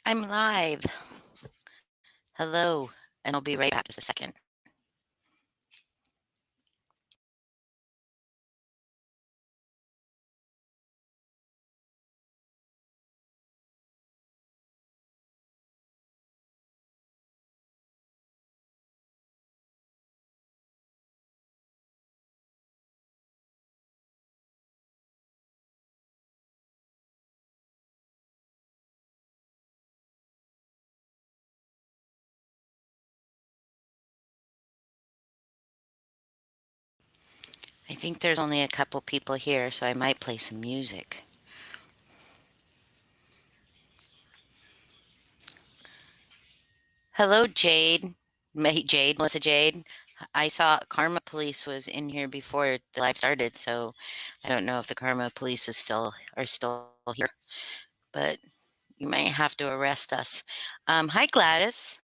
I'm live. Hello, and I'll be right back just a second. I think there's only a couple people here, so I might play some music. Hello, Jade. Melissa Jade. I saw Karma Police was in here before the live started, so I don't know if the Karma Police are still here, but you might have to arrest us. Hi, Gladys.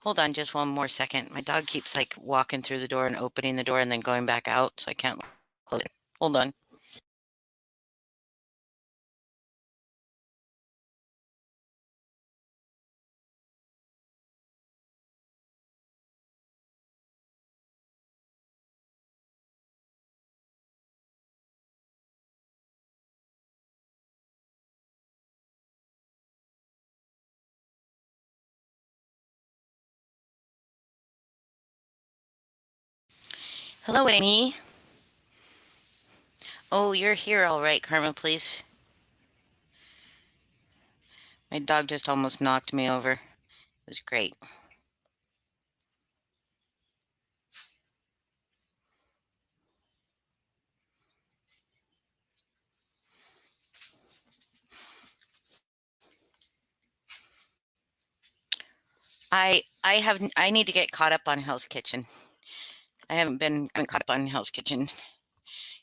Hold on just one more second. My dog keeps like walking through the door and opening the door and then going back out, so I can't close it. Hold on. Hello, Amy. Oh, you're here, all right, Karma, please. My dog just almost knocked me over. It was great. I need to get caught up on Hell's Kitchen. I haven't caught up on Hell's Kitchen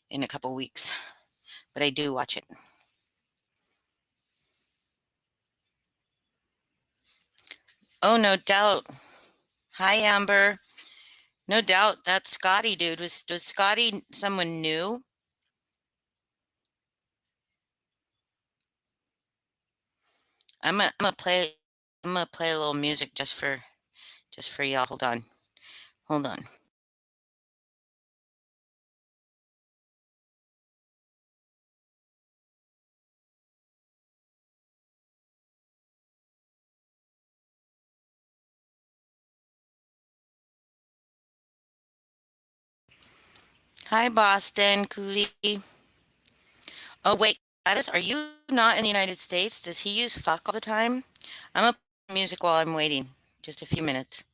in a couple weeks, but I do watch it. Oh, no doubt. Hi, Amber. No doubt that Scotty dude was Scotty someone new? I'm gonna play a little music just for y'all. Hold on. Hold on. Hi, Boston Coolie. Oh, wait, Gladys, are you not in the United States? Does he use fuck all the time? I'm gonna play music while I'm waiting. Just a few minutes.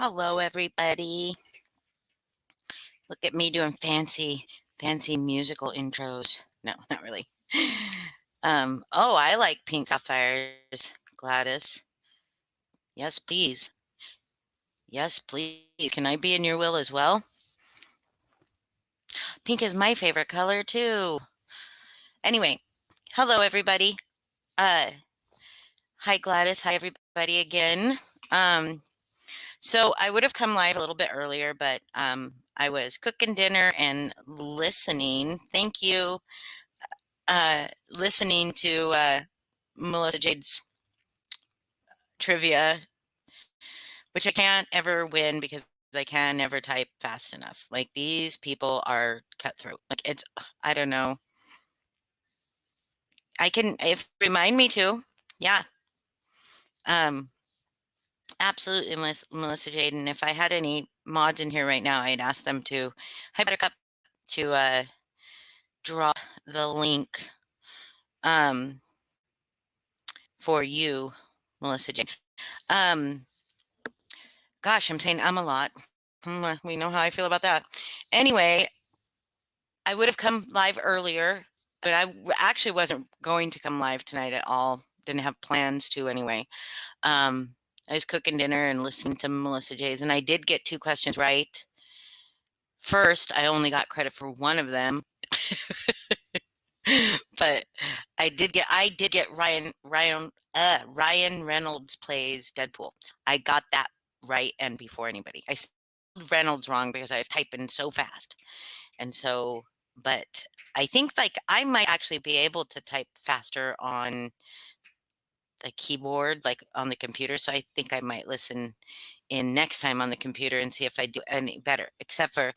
Hello, everybody. Look at me doing fancy musical intros. No, not really. Oh, I like pink sapphires, Gladys. Yes, please. Yes, please. Can I be in your will as well? Pink is my favorite color too. Anyway, hello, everybody. Uh, Hi, Gladys. Hi, everybody again. Um, So I would have come live a little bit earlier, but I was cooking dinner and listening. Thank you. Listening to Melissa Jade's trivia, which I can't ever win because I can never type fast enough. Like these people are cutthroat. Like it's, I don't know. I can, if remind me to, yeah. Um, Absolutely, Melissa Jade. And if I had any mods in here right now, I'd ask them to, hi Buttercup, to drop the link um, for you, Melissa Jane. Um, Gosh, I'm saying a lot. We know how I feel about that. Anyway, I would have come live earlier, but I actually wasn't going to come live tonight at all. Didn't have plans to anyway. I was cooking dinner and listening to Melissa J's, and I did get two questions right. First, I only got credit for one of them. But I did get Ryan Reynolds plays Deadpool. I got that right and before anybody. I spelled Reynolds wrong because I was typing so fast. And so, but I think like I might actually be able to type faster on the keyboard, like on the computer. So I think I might listen in next time on the computer and see if I do any better. Except for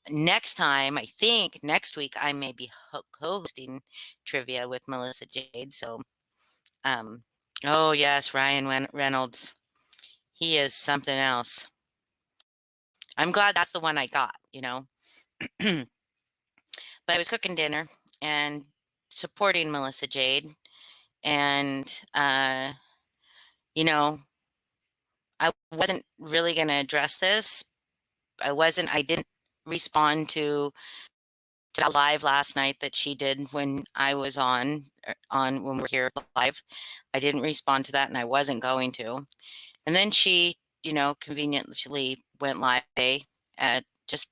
next time, I think next week I may be co-hosting trivia with Melissa Jade. So, um, oh yes, Ryan Reynolds. He is something else. I'm glad that's the one I got. But I was cooking dinner and supporting Melissa Jade, and you know, I wasn't really going to address this. I didn't respond to that live last night that she did when I was on when we're here live. I didn't respond to that and I wasn't going to. And then she, conveniently went live at just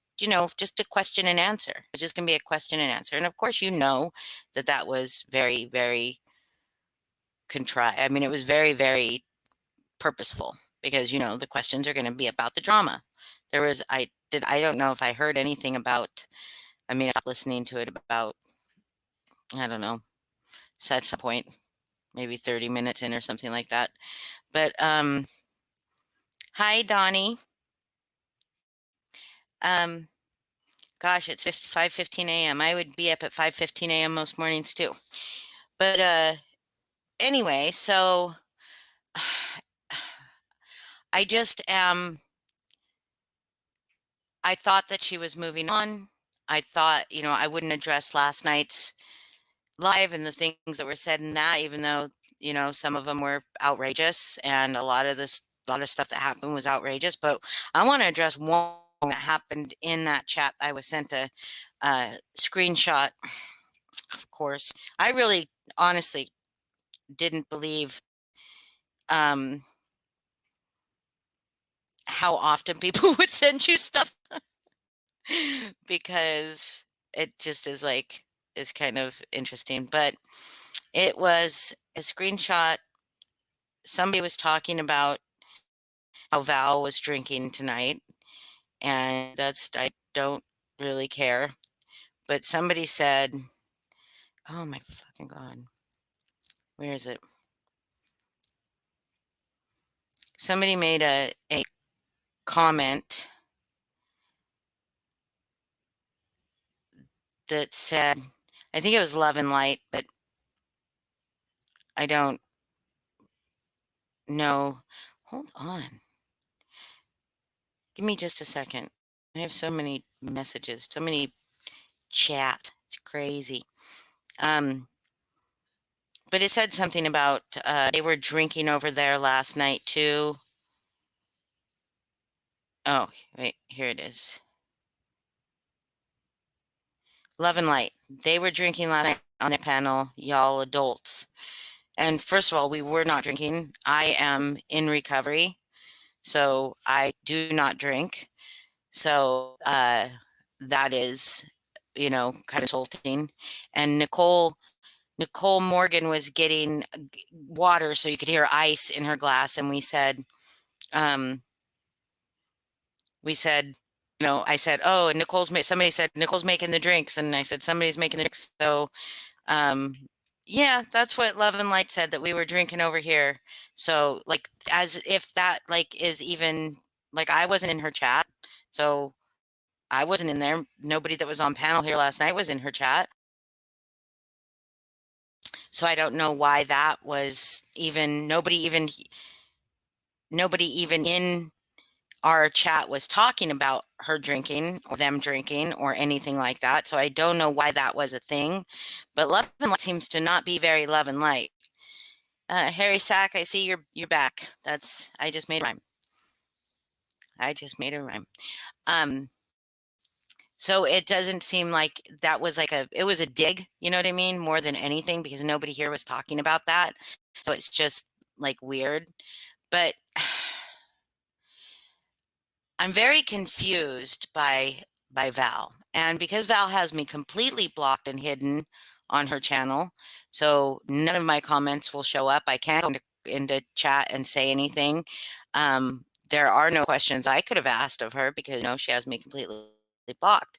a question and answer. It's just going to be a question and answer. And of course, that that was very, very contrived. I mean, it was very, very purposeful because, the questions are going to be about the drama. I don't know if I heard anything about, I mean, I stopped listening to it about, I don't know, so at some point, maybe 30 minutes in or something like that. But hi, Donnie. Um, Gosh, it's 5:15 a.m. I would be up at 5:15 a.m. most mornings too. But anyway, so I just am. I thought that she was moving on. I thought, I wouldn't address last night's live and the things that were said in that, even though, some of them were outrageous and a lot of stuff that happened was outrageous. But I want to address one that happened in that chat. I was sent a screenshot, of course. I really honestly didn't believe um, how often people would send you stuff because it just is kind of interesting. But it was a screenshot. Somebody was talking about how Val was drinking tonight, and I don't really care. But somebody said, oh my fucking God, where is it? Somebody made a comment that said, I think it was love and light, but I don't know. Hold on. Give me just a second. I have so many messages, so many chat. It's crazy. But it said something about they were drinking over there last night too. Oh, wait, here it is. Love and Light. They were drinking last night on their panel, y'all adults. And first of all, we were not drinking. I am in recovery, so I do not drink. So that is, kind of insulting. And Nicole Morgan was getting water so you could hear ice in her glass, and um, we said, I said, oh, and somebody said Nicole's making the drinks, and I said somebody's making the drinks. So um, yeah, that's what Love and Light said, that we were drinking over here. So like, as if that like is even like, I wasn't in her chat, so I wasn't in there. Nobody that was on panel here last night was in her chat. So I don't know why that was even nobody even in our chat was talking about her drinking or them drinking or anything like that. So I don't know why that was a thing. But Love and Light seems to not be very Love and Light. Harry Sack, I see you're back. I just made a rhyme. I just made a rhyme. Um, so it doesn't seem like that was like it was a dig, you know what I mean? More than anything, because nobody here was talking about that. So it's just like weird. But I'm very confused by Val. And because Val has me completely blocked and hidden on her channel, so none of my comments will show up. I can't go into chat and say anything. There are no questions I could have asked of her because she has me completely blocked.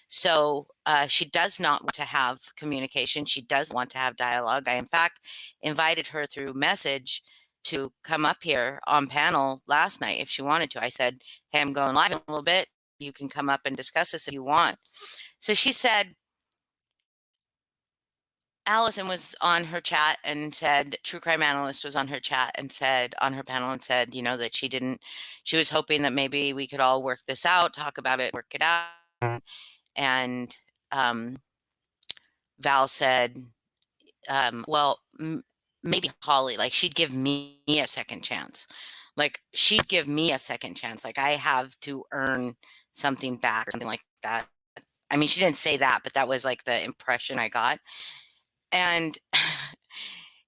So she does not want to have communication. She does want to have dialogue. I, in fact, invited her through message to come up here on panel last night if she wanted to. I said, hey, I'm going live in a little bit. You can come up and discuss this if you want. So she said, Allison was on her chat and said, True Crime Analyst was on her chat and said, on her panel, and said, that she was hoping that maybe we could all work this out, talk about it, work it out. And Val said, well, maybe Holly, like she'd give me a second chance. Like she'd give me a second chance. Like I have to earn something back or something like that. I mean, she didn't say that, but that was like the impression I got. And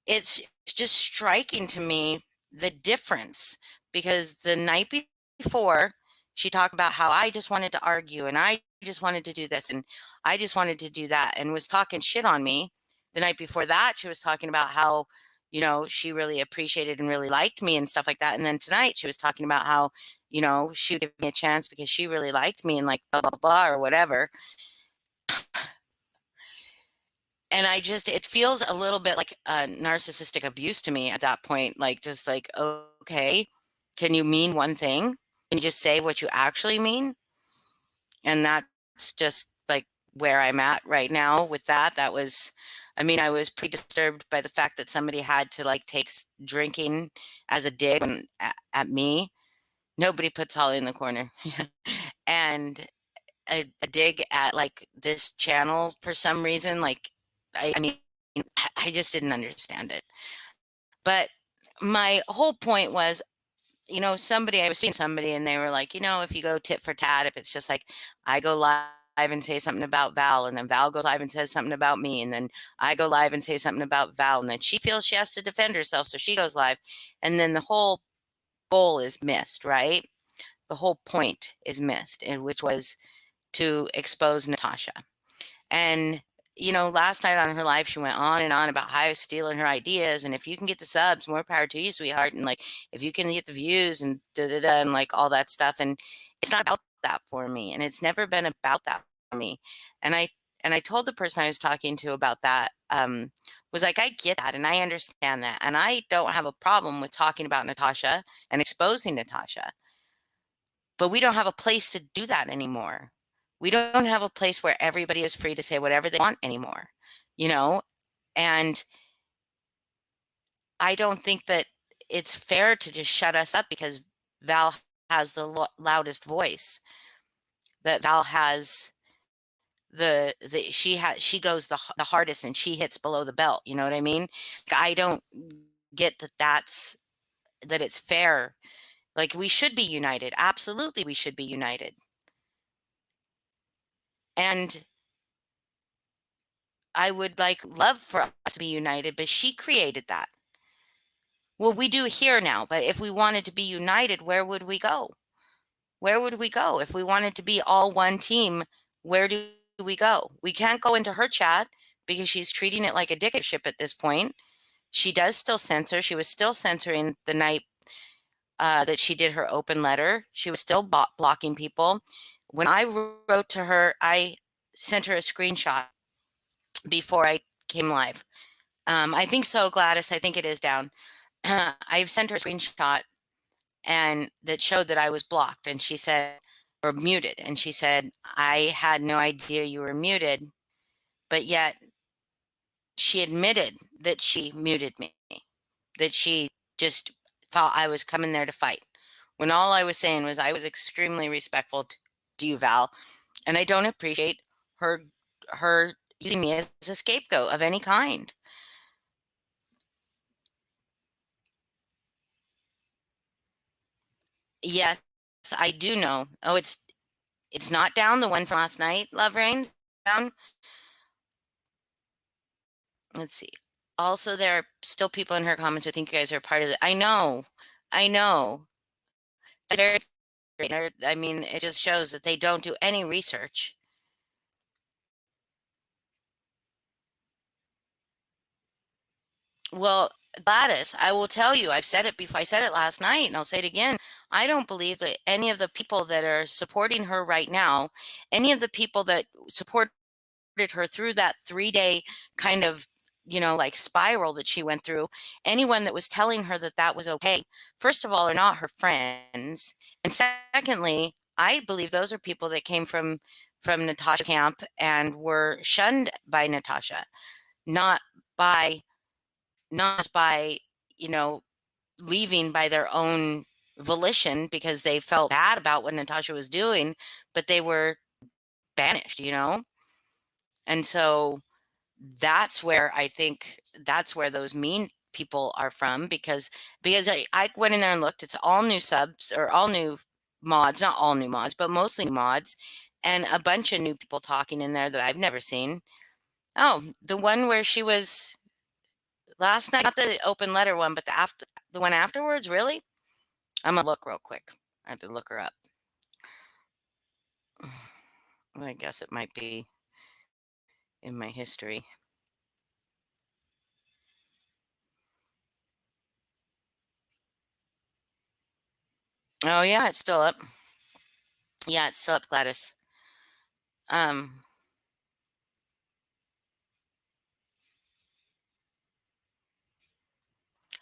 it's just striking to me the difference, because the night before she talked about how I just wanted to argue and I just wanted to do this and I just wanted to do that and was talking shit on me. The night before that, she was talking about how, she really appreciated and really liked me and stuff like that. And then tonight she was talking about how, she would give me a chance because she really liked me and like blah, blah, blah, or whatever. And it feels a little bit like a narcissistic abuse to me at that point. Like, just like, okay, can you mean one thing? Can you just say what you actually mean? And that's just like where I'm at right now with that. I was pretty disturbed by the fact that somebody had to like take drinking as a dig at me. Nobody puts Holly in the corner. And a dig at like this channel for some reason. Like, I mean, I just didn't understand it. But my whole point was, I was seeing somebody and they were like, if you go tit for tat, if it's just like I go live and say something about Val, and then Val goes live and says something about me, and then I go live and say something about Val, and then she feels she has to defend herself, so she goes live, and then the whole goal is missed, right? The whole point is missed, and which was to expose Natasha. And, last night on her live, she went on and on about how I was stealing her ideas. And if you can get the subs, more power to you, sweetheart. And like, if you can get the views and da da da and like all that stuff. And it's not about that for me. And it's never been about that for me. And I told the person I was talking to about that, was like, I get that and I understand that. And I don't have a problem with talking about Natasha and exposing Natasha. But we don't have a place to do that anymore. We don't have a place where everybody is free to say whatever they want anymore, you know? And I don't think that it's fair to just shut us up because Val has the loudest voice. That Val has she goes the hardest and she hits below the belt, you know what I mean? I don't get that it's fair. Like, we should be united. Absolutely, we should be united. And I would like love for us to be united, but she created that. Well, we do here now, but if we wanted to be united, where would we go? Where would we go? If we wanted to be all one team, where do we go? We can't go into her chat because she's treating it like a dictatorship at this point. She does still censor. She was still censoring the night that she did her open letter. She was still blocking people. When I wrote to her, I sent her a screenshot before I came live. I think so, Gladys. I think it is down. I've sent her a screenshot and that showed that I was blocked, and she said, or muted, and she said, I had no idea you were muted, but yet she admitted that she muted me, that she just thought I was coming there to fight. When all I was saying was I was extremely respectful to you, Val, and I don't appreciate her her using me as a scapegoat of any kind. Yes, I do know. Oh, it's not down, the one from last night, Love Reigns down. Let's see. Also, there are still people in her comments who think you guys are part of it. I know. I know. Very, I mean, it just shows that they don't do any research. Well, Gladys, I will tell you, I've said it before. I said it last night, and I'll say it again. I don't believe that any of the people that are supporting her right now, any of the people that supported her through that 3-day kind of, like spiral that she went through, anyone that was telling her that that was okay, first of all, are not her friends. And secondly, I believe those are people that came from Natasha's camp and were shunned by Natasha, not by not just by, you know, leaving by their own volition because they felt bad about what Natasha was doing, but they were banished. And so that's where I think that's where those mean people are from, because I went in there and looked. It's all new subs, or all new mods, not all new mods, but mostly new mods, and a bunch of new people talking in there that I've never seen. Oh, the one where she was last night, not the open letter one, but the one afterwards, really? I'm gonna look real quick. I have to look her up. I guess it might be in my history. Oh yeah, it's still up. Yeah, it's still up, Gladys. Um,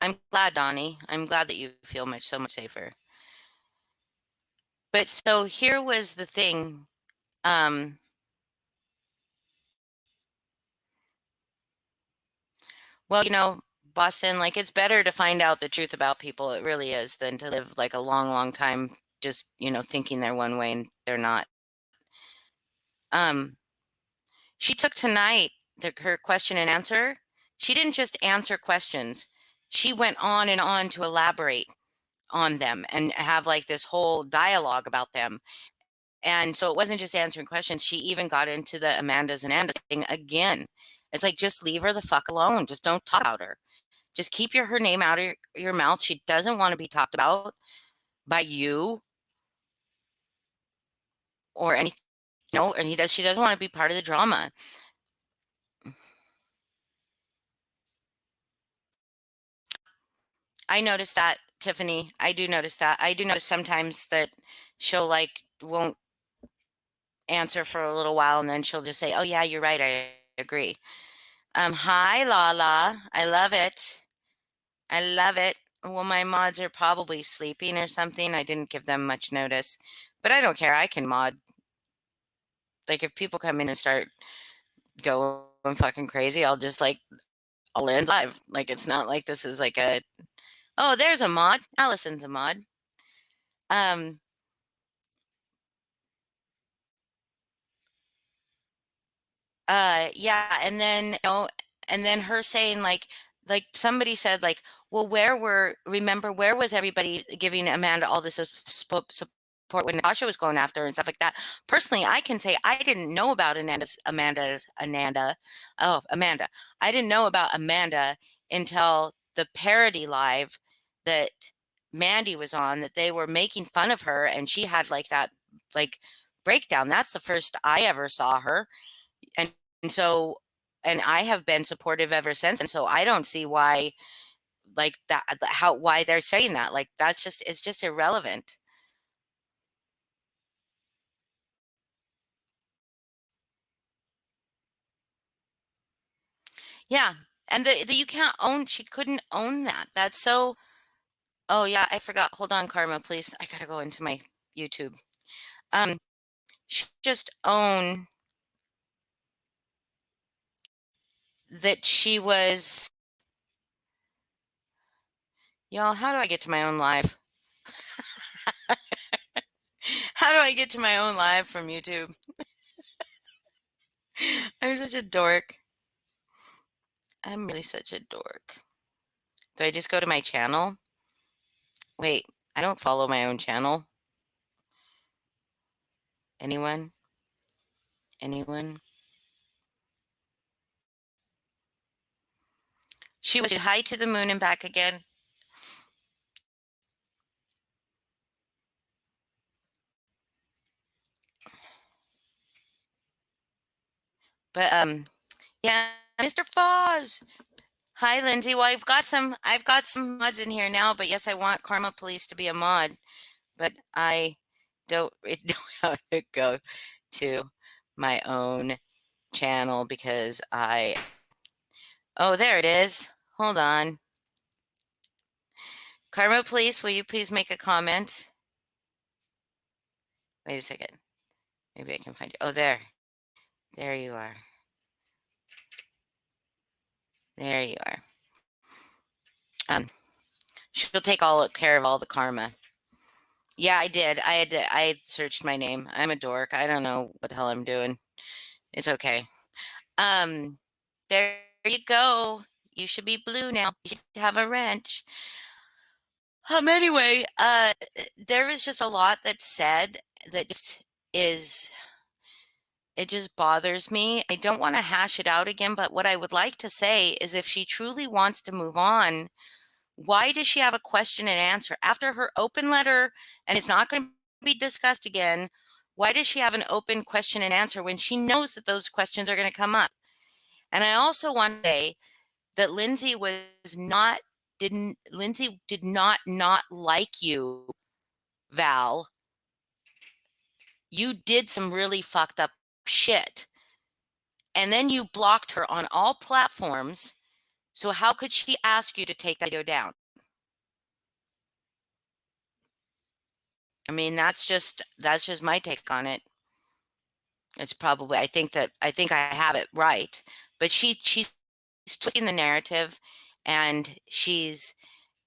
I'm glad, Donnie. I'm glad that you feel so much safer. But so here was the thing. Um, well, Boston, like, it's better to find out the truth about people. It really is, than to live like a long, long time just, thinking they're one way and they're not. Um, she took tonight her question and answer. She didn't just answer questions. She went on and on to elaborate on them and have like this whole dialogue about them. And so it wasn't just answering questions. She even got into the Amanda's and Anda's thing again. It's like, just leave her the fuck alone. Just don't talk about her. Just keep her name out of your mouth. She doesn't want to be talked about by you or any, and she doesn't want to be part of the drama. I noticed that, Tiffany. I do notice that. I do notice sometimes that she'll like won't answer for a little while and then she'll just say, "Oh yeah, you're right. I agree." Hi, Lala. I love it. I love it. Well, my mods are probably sleeping or something. I didn't give them much notice, but I don't care. I can mod. Like, if people come in and start going fucking crazy, I'll end live. Like, it's not like this is like oh, there's a mod. Allison's a mod. Um, yeah, and then her saying like somebody said like, Well, remember, where was everybody giving Amanda all this support when Natasha was going after her and stuff like that? Personally, I can say I didn't know about Amanda. I didn't know about Amanda until the parody live that Mandy was on, that they were making fun of her, and she had like that like breakdown. That's the first I ever saw her. And, and so, and I have been supportive ever since. And so I don't see why like that, how, why they're saying that. Like, that's just, it's just irrelevant. Yeah. And you can't own, she couldn't own that. That's so, oh yeah, I forgot. Hold on, Karma, please. I gotta go into my YouTube. Um, she just own that she was, y'all, how do I get to my own live? How do I get to my own live from YouTube? I'm such a dork. I'm really such a dork. Do I just go to my channel? Wait, I don't follow my own channel. Anyone? Anyone? She was high to the moon and back again. But yeah, Mr. Foz. Hi, Lindsay. Well, I've got some mods in here now, but yes, I want Karma Police to be a mod, but I don't really know how to go to my own channel because oh, there it is. Hold on. Karma Police, will you please make a comment? Wait a second. Maybe I can find you. Oh, there. There you are. There you are. Um, she'll take all care of all the karma. Yeah, I did. I had searched my name. I'm a dork. I don't know what the hell I'm doing. It's okay. Um, there you go. You should be blue now. You should have a wrench. Anyway, there is just a lot that's said that just is, it just bothers me. I don't want to hash it out again, but what I would like to say is if she truly wants to move on, why does she have a question and answer after her open letter and it's not going to be discussed again? Why does she have an open question and answer when she knows that those questions are going to come up? And I also want to say that Lindsay did not like you, Val. You did some really fucked up shit. And then you blocked her on all platforms. So how could she ask you to take that video down? I mean, that's just my take on it. It's probably, I think I have it right, but she's twisting the narrative and she's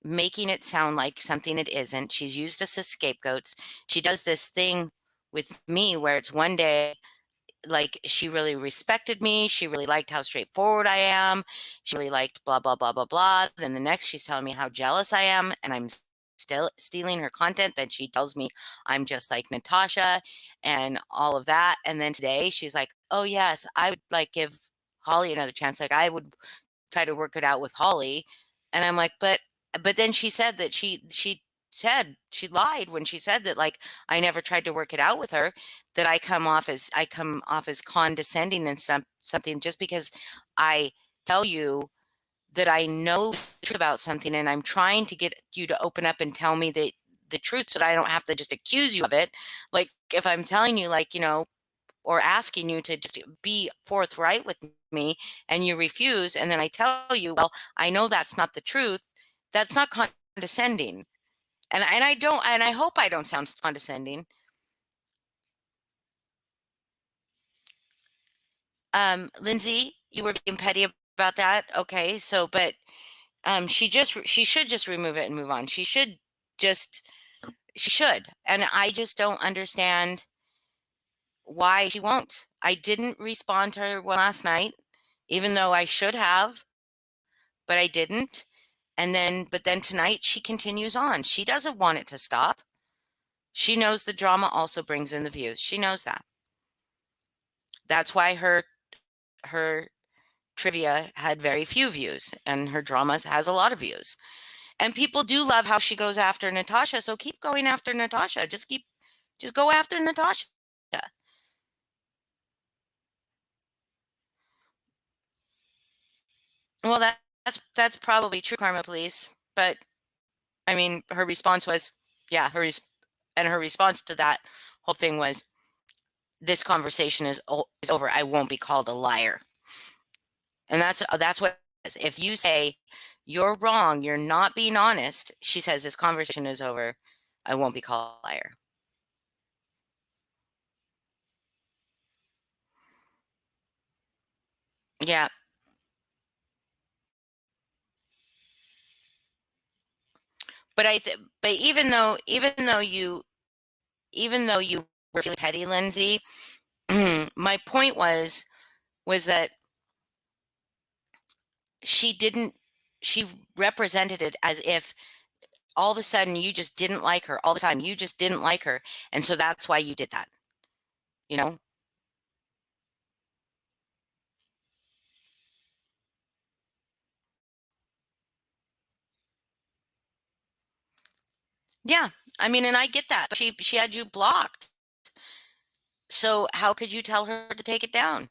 making it sound like something it isn't. She's used us as scapegoats. She does this thing with me where it's one day like she really respected me. She really liked how straightforward I am. She really liked blah, blah, blah, blah, blah. Then the next, she's telling me how jealous I am and I'm still stealing her content. Then she tells me I'm just like Natasha and all of that. And then today she's like, oh, yes, I would like give Holly another chance. Like I would try to work it out with Holly. And I'm like, but then she said that she said she lied when she said that like I never tried to work it out with her, that I come off as condescending and something just because I tell you that I know the truth about something and I'm trying to get you to open up and tell me the truth so that I don't have to just accuse you of it. Like if I'm telling you like, or asking you to just be forthright with me and you refuse and then I tell you, well, I know that's not the truth. That's not condescending. And I don't, and I hope I don't sound condescending. Lindsay, you were being petty about that. Okay. So, but she should just remove it and move on. Just she should. And I just don't understand why she won't. I didn't respond to her last night, even though I should have, but I didn't. but then tonight she continues on. She doesn't want it to stop. She knows the drama also brings in the views. She knows that. That's why her trivia had very few views and her dramas has a lot of views. And people do love how she goes after Natasha, so keep going after Natasha. Just go after Natasha. Well, that's probably true, Karma Police. But I mean, her response was, yeah, and her response to that whole thing was, "This conversation is over. I won't be called a liar." And that's what it is. If you say you're wrong, you're not being honest, she says this conversation is over. I won't be called a liar. Yeah, but but even though you were feeling petty, Lindsay, my point was that she didn't she represented it as if all of a sudden you just didn't like her all the time. You just didn't like her. And so that's why you did that, you know? Yeah. I mean, and I get that, but she had you blocked. So how could you tell her to take it down?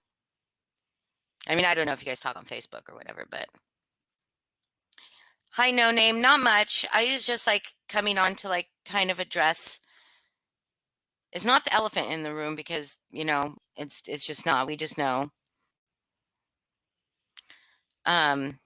I mean, I don't know if you guys talk on Facebook or whatever, but hi, no name, not much. I was just like coming on to like kind of address. It's not the elephant in the room because it's just not. We just know. Um,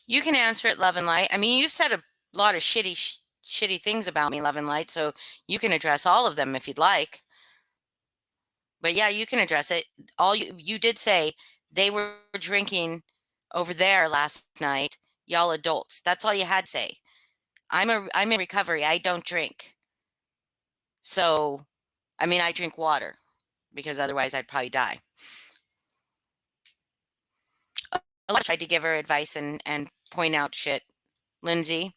you can answer it, love and light. I mean, you said a lot of shitty things about me, love and light, so you can address all of them if you'd like. But yeah, you can address it. All you did say they were drinking over there last night, y'all adults. That's all you had to say. I'm in recovery. I don't drink. So, I mean, I drink water because otherwise I'd probably die. A lot tried to give her advice and point out shit, Lindsay.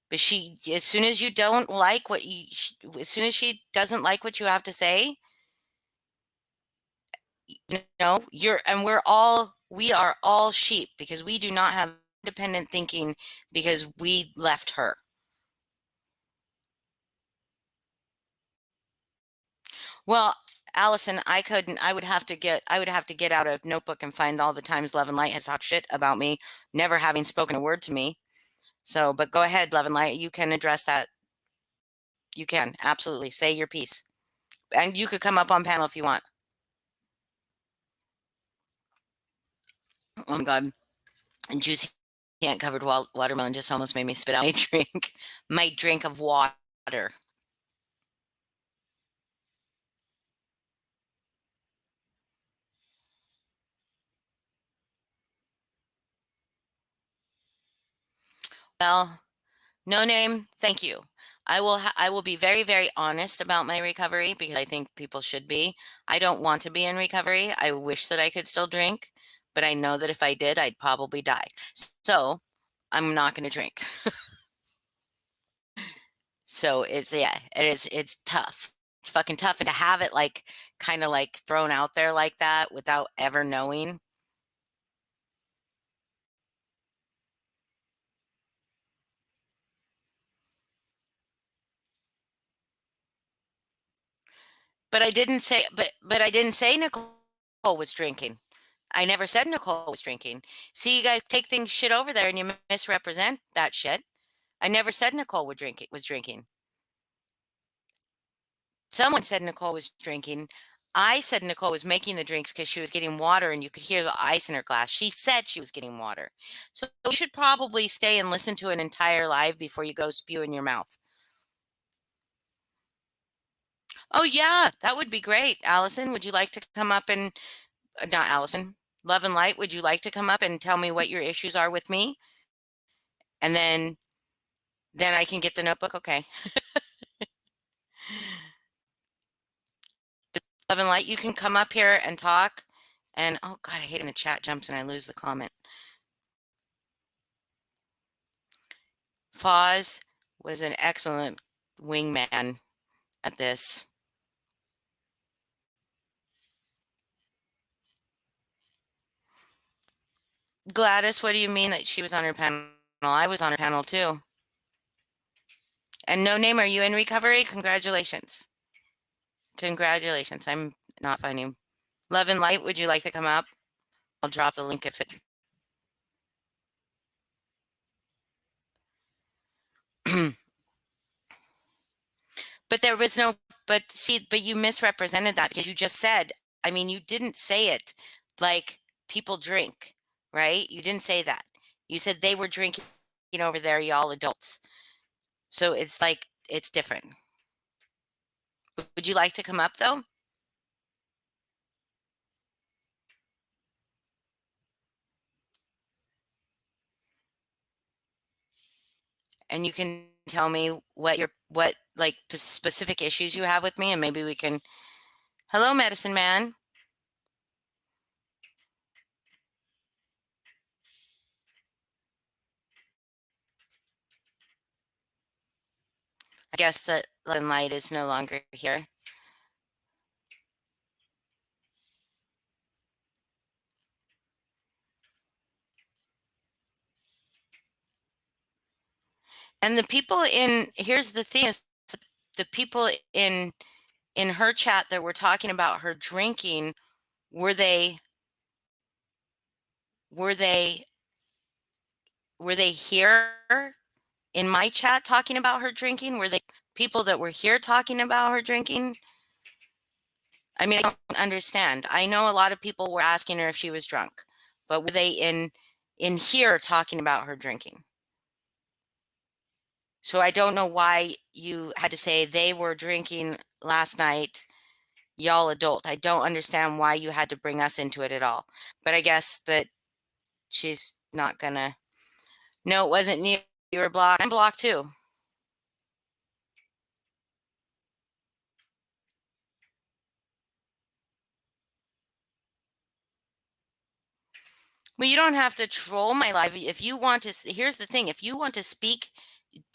But she, as soon as you don't like as soon as she doesn't like what you have to say, we are all sheep because we do not have independent thinking because we left her. Well, Allison, I would have to get out a notebook and find all the times Love and Light has talked shit about me, never having spoken a word to me. So, but go ahead, Love and Light, you can address that. You can absolutely say your piece. And you could come up on panel if you want. Oh my God. And juicy can't covered watermelon just almost made me spit out my drink. My drink of water. Well, no name, thank you. I will be very, very honest about my recovery because I think people should be. I don't want to be in recovery. I wish that I could still drink, but I know that if I did, I'd probably die. So I'm not going to drink. So it's tough. It's fucking tough. And to have it like kind of like thrown out there like that without ever knowing. But I didn't say Nicole was drinking. I never said Nicole was drinking. See, you guys take things shit over there and you misrepresent that shit. I never said Nicole was drinking. Someone said Nicole was drinking. I said Nicole was making the drinks because she was getting water and you could hear the ice in her glass. She said she was getting water. So you should probably stay and listen to an entire live before you go spew in your mouth. Oh, yeah, that would be great. Allison, would you like to come up and, not Allison, Love and Light, would you like to come up and tell me what your issues are with me? and then I can get the notebook. Okay. Love and light, you can come up here and talk. And oh God, I hate when the chat jumps and I lose the comment. Foz was an excellent wingman at this. Gladys, what do you mean that she was on her panel? I was on her panel too. And no name, are you in recovery? Congratulations. Congratulations. I'm not finding. Love and light, would you like to come up? I'll drop the link if it. But there was no, but see, but you misrepresented that because you just said, I mean, you didn't say it like people drink, right? You didn't say that. You said they were drinking over there, y'all adults. So it's like, it's different. Would you like to come up though? And you can tell me what like specific issues you have with me, and maybe we can. Hello, medicine man. I guess that Love and Light is no longer here. And the people here's the thing is the people in her chat that were talking about her drinking, were they were they were they here in my chat talking about her drinking? Were they people that were here talking about her drinking? I mean, I don't understand. I know a lot of people were asking her if she was drunk, but were they in here talking about her drinking? So I don't know why you had to say they were drinking last night, y'all adult. I don't understand why you had to bring us into it at all. But I guess that she's not gonna. No, it wasn't you. You were blocked. I'm blocked too. Well, you don't have to troll my live. If you want to, here's the thing: if you want to speak,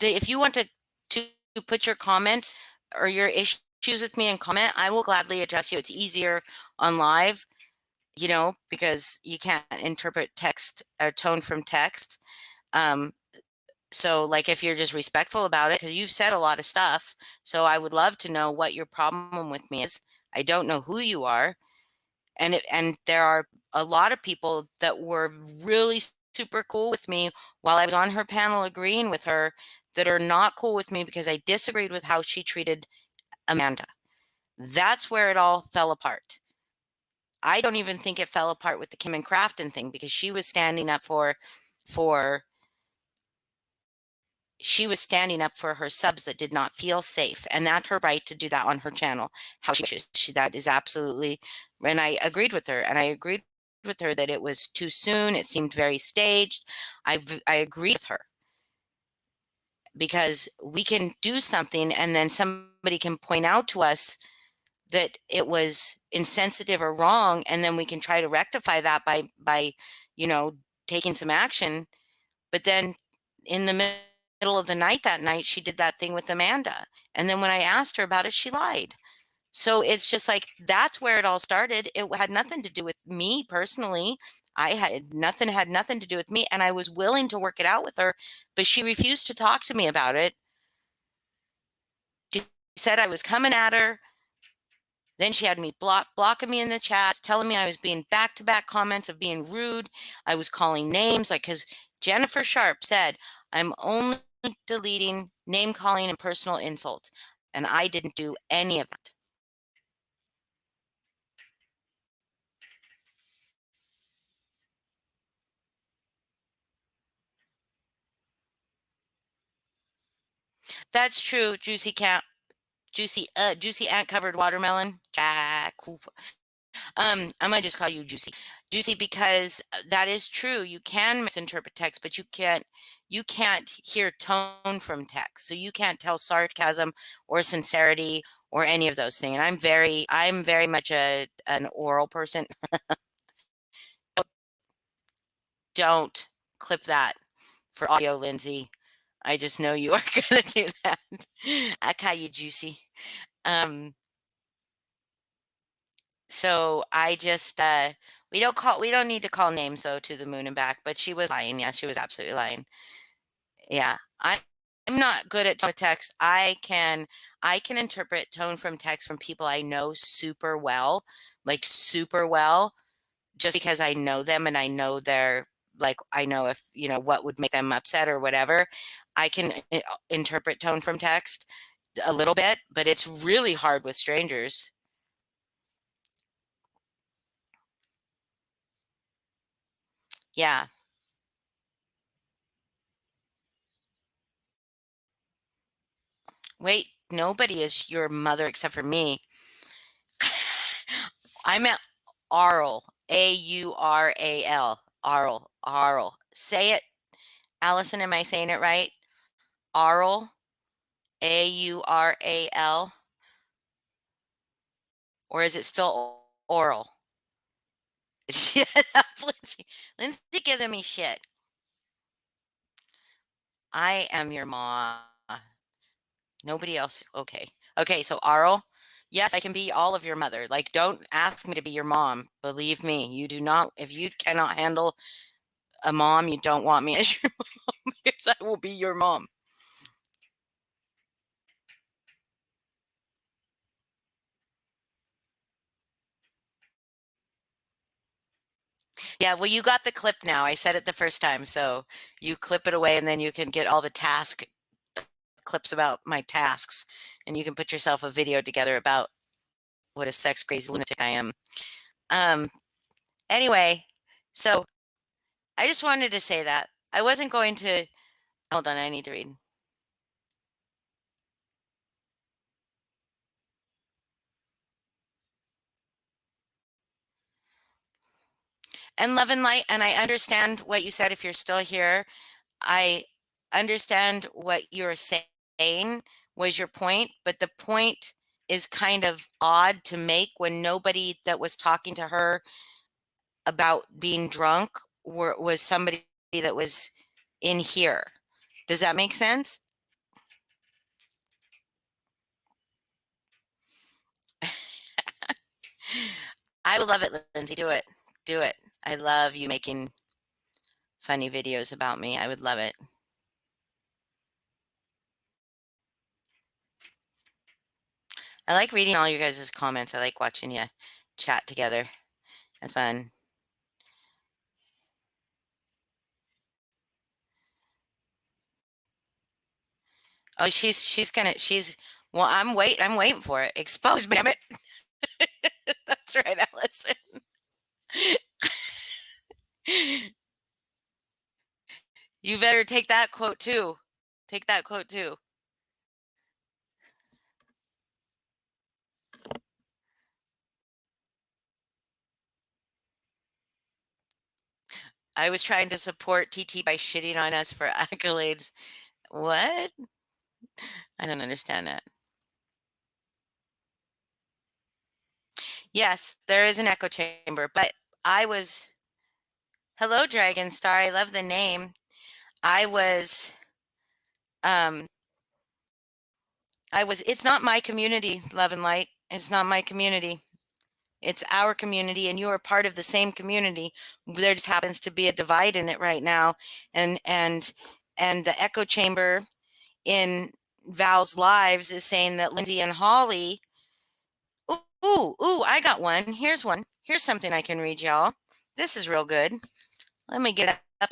if you want to put your comments or your issues with me in comment, I will gladly address you. It's easier on live, because you can't interpret text or tone from text. So like if you're just respectful about it, because you've said a lot of stuff, so I would love to know what your problem with me is. I don't know who you are, and there are a lot of people that were really super cool with me while I was on her panel agreeing with her that are not cool with me because I disagreed with how she treated Amanda. That's where it all fell apart. I don't even think it fell apart with the Kim and Crafton thing because she was standing up for her subs that did not feel safe, and that's her right to do that on her channel how she wishes. That is absolutely, and I agreed with her, and I agreed with her that it was too soon. It seemed very staged. I agree with her because we can do something and then somebody can point out to us that it was insensitive or wrong, and then we can try to rectify that by taking some action. But then in the middle of the night that night, she did that thing with Amanda. And then when I asked her about it, she lied. So it's just like that's where it all started. It had nothing to do with me personally. Had nothing to do with me. And I was willing to work it out with her, but she refused to talk to me about it. She said I was coming at her. Then she had me blocking me in the chats, telling me I was being back-to-back comments of being rude. I was calling names, like, because Jennifer Sharp said, I'm only deleting name calling and personal insults. And I didn't do any of it. That's true, Juicy Ant Covered Watermelon. Jack. I might just call you Juicy. Juicy because that is true. You can misinterpret text, but you can't hear tone from text. So you can't tell sarcasm or sincerity or any of those things. And I'm very much an oral person. Don't clip that for audio, Lindsay. I just know you are gonna do that. I call you Juicy. Um, so I just we don't need to call names though to the moon and back, but she was lying. Yeah, she was absolutely lying. Yeah. I'm not good at tone of text. I can interpret tone from text from people I know super well, like super well, just because I know them and I know their like I know if what would make them upset or whatever. I can interpret tone from text a little bit, but it's really hard with strangers. Yeah. Wait, nobody is your mother except for me. I meant Arl. Aural. Arl. Arl. Say it. Allison, am I saying it right? Arl. Aural. Or is it still oral? Shut up, Lindsay. Lindsay giving me shit. I am your mom. Nobody else. Okay. Okay, so Arl, yes, I can be all of your mother. Like, don't ask me to be your mom. Believe me, you do not. If you cannot handle a mom, you don't want me as your mom because I will be your mom. Yeah, well, you got the clip now. I said it the first time, so you clip it away and then you can get all the task clips about my tasks and you can put yourself a video together about what a sex crazy lunatic I am. Um, anyway, so I just wanted to say that. I wasn't going to hold on, I need to read. And love and light, and I understand what you said if you're still here. I understand what you're saying was your point, but the point is kind of odd to make when nobody that was talking to her about being drunk was somebody that was in here. Does that make sense? I would love it, Lindsay. Do it. Do it. I love you making funny videos about me. I would love it. I like reading all you guys' comments. I like watching you chat together. It's fun. Oh, she's well, I'm waiting for it. Expose me, damn it. That's right, Allison. You better take that quote too. Take that quote too. I was trying to support TT by shitting on us for accolades. What? I don't understand that. Yes, there is an echo chamber, but I was hello, Dragon Star. I love the name. I was um it's not my community, Love and Light. It's not my community. It's our community, and you are part of the same community. There just happens to be a divide in it right now, and the echo chamber in Val's lives is saying that Lindsay and Holly. Ooh! I got one. Here's one. Here's something I can read, y'all. This is real good. Let me get up.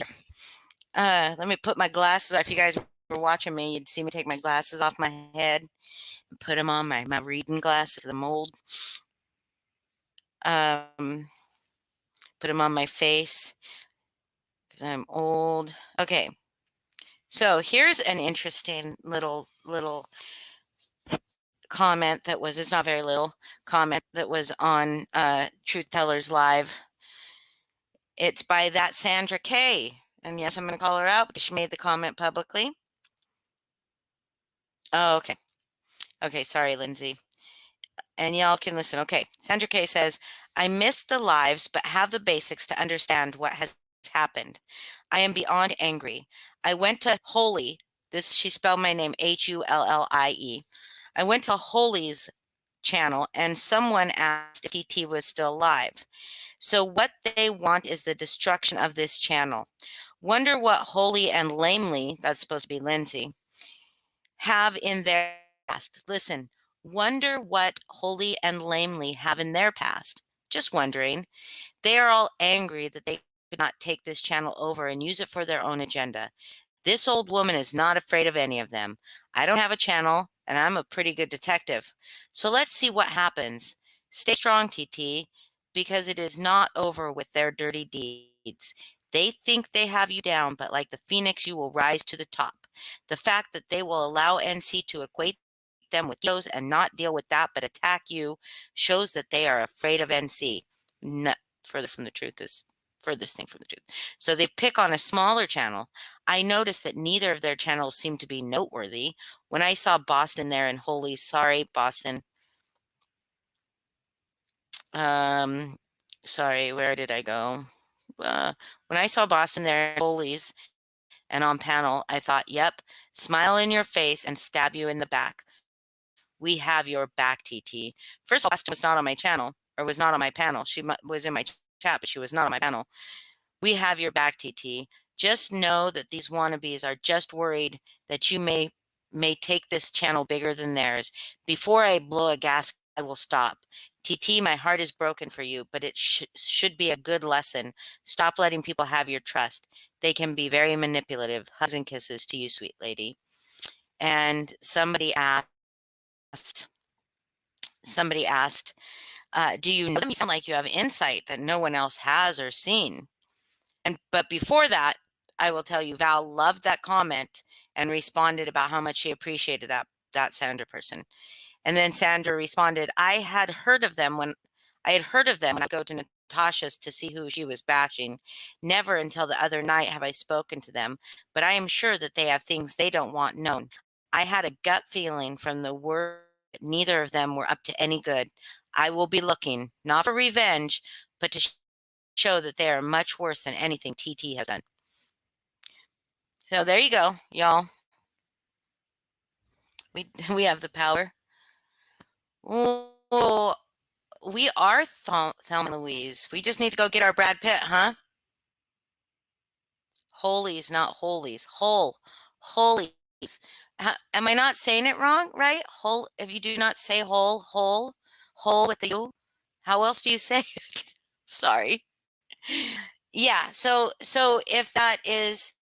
Let me put my glasses off. If you guys were watching me, you'd see me take my glasses off my head and put them on my reading glasses, the mold. Um, put them on my face because I'm old. Okay, so here's an interesting little comment that was, it's not very little, comment that was on Truth Tellers Live. It's by that Sandra K. And yes, I'm going to call her out because she made the comment publicly. Oh, okay. Okay, sorry, Lindsay. And y'all can listen. Okay, Sandra K says, I missed the lives, but have the basics to understand what has happened. I am beyond angry. I went to Holy, this, she spelled my name Hullie. I went to Holy's channel and someone asked if TT was still alive. So what they want is the destruction of this channel. Wonder what Holy and Lamely, that's supposed to be Lindsay, have in their past. Listen, wonder what Holy and Lamely have in their past. Just wondering. They are all angry that they could not take this channel over and use it for their own agenda. This old woman is not afraid of any of them. I don't have a channel, and I'm a pretty good detective. So let's see what happens. Stay strong, TT, because it is not over with their dirty deeds. They think they have you down, but like the phoenix, you will rise to the top. The fact that they will allow NC to equate them with those and not deal with that but attack you shows that they are afraid of NC. No, further from the truth is furthest thing from the truth. So they pick on a smaller channel. I noticed that neither of their channels seemed to be noteworthy. When I saw Boston there and Holy, sorry, Boston. Sorry, where did I go? When I saw Boston there and Holy's and on panel, I thought, yep, smile in your face and stab you in the back. We have your back, TT. First of all, Boston was not on my channel, or was not on my panel. She was in my chat, but she was not on my panel. We have your back, TT. Just know that these wannabes are just worried that you may take this channel bigger than theirs. Before I blow a gasket, I will stop. TT, my heart is broken for you, but it should be a good lesson. Stop letting people have your trust. They can be very manipulative. Hugs and kisses to you, sweet lady. And somebody asked, do you know them? You sound like you have insight that no one else has or seen. But before that, I will tell you, Val loved that comment and responded about how much she appreciated that Sandra person. And then Sandra responded, I had heard of them when I go to Natasha's to see who she was bashing. Never until the other night have I spoken to them, but I am sure that they have things they don't want known. I had a gut feeling from the word that neither of them were up to any good. I will be looking, not for revenge, but to show that they are much worse than anything TT has done. So there you go, y'all. We have the power. Oh, we are Thelma and Louise. We just need to go get our Brad Pitt, huh? Holies, not holies. Holies. Am I not saying it wrong? Right? Whole. If you do not say whole with the U, how else do you say it? Sorry. Yeah. So if that is,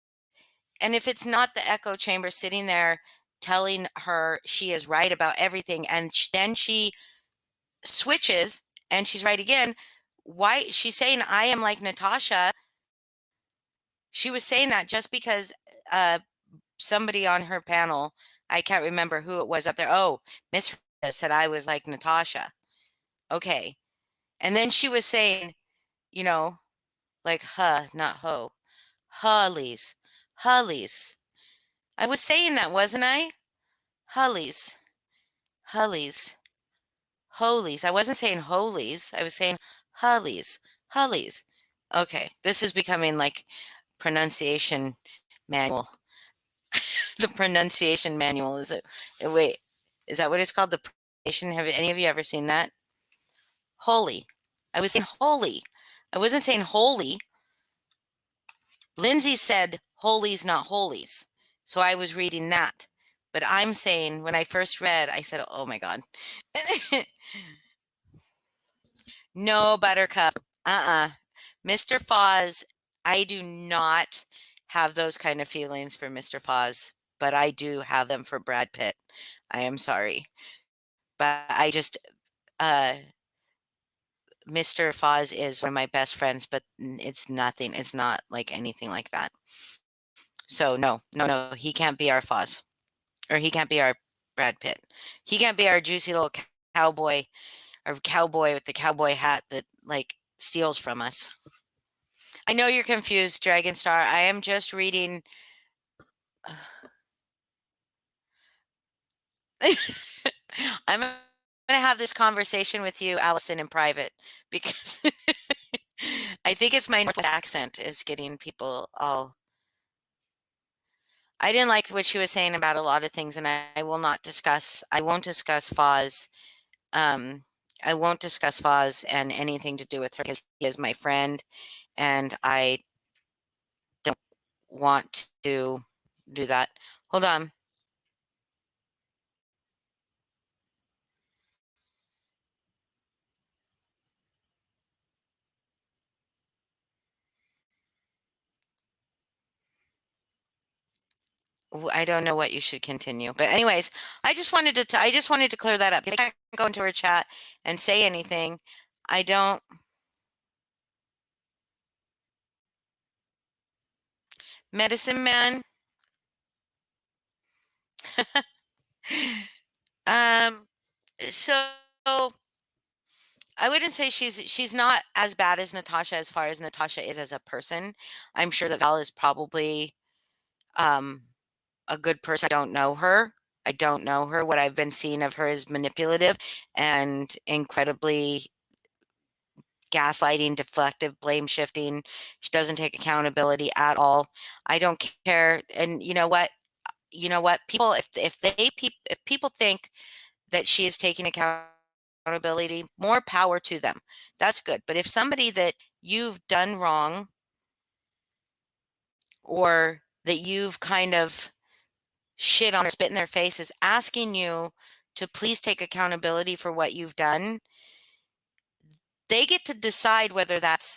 and if it's not the echo chamber sitting there telling her she is right about everything, and then she switches and she's right again, why she's saying I am like Natasha. She was saying that just because somebody on her panel, I can't remember who it was up there. Oh, Miss said I was like Natasha. Okay. And then she was saying, you know, like not ho. Hullies. Hullies. I was saying that, wasn't I? Hullies. Hullies. Holies. I wasn't saying holies. I was saying hullies. Hullies. Okay. This is becoming like pronunciation manual. The pronunciation manual is it? Wait, is that what it's called? The pronunciation? Have any of you ever seen that? Holy. I was saying holy. I wasn't saying holy. Lindsay said holies, not holies. So I was reading that. But I'm saying when I first read, I said, oh my God. No, Buttercup. Mr. Foz, I do not have those kind of feelings for Mr. Foz, but I do have them for Brad Pitt. I am sorry. But I just, Mr. Foz is one of my best friends, but it's nothing. It's not like anything like that. So no, he can't be our Foz, or he can't be our Brad Pitt. He can't be our juicy little cowboy or cowboy with the cowboy hat that like steals from us. I know you're confused, Dragon Star. I am just reading. I'm gonna have this conversation with you, Allison, in private because I think it's my Northwest accent is getting people all. I didn't like what she was saying about a lot of things, and I will not discuss. I won't discuss Foz. Um, I won't discuss Foz and anything to do with her because he is my friend, and I don't want to do that. Hold on. I don't know what you should continue. But anyways, I just wanted to clear that up. I can't go into her chat and say anything. I don't Medicine Man. um so I wouldn't say she's not as bad as Natasha as far as Natasha is as a person. I'm sure that Val is probably um a good person. I don't know her. I don't know her. What I've been seeing of her is manipulative and incredibly gaslighting, deflective, blame shifting. She doesn't take accountability at all. I don't care. And you know what? You know what? People, if people think that she is taking accountability, more power to them. That's good. But if somebody that you've done wrong or that you've kind of shit on or spit in their face is asking you to please take accountability for what you've done, they get to decide whether that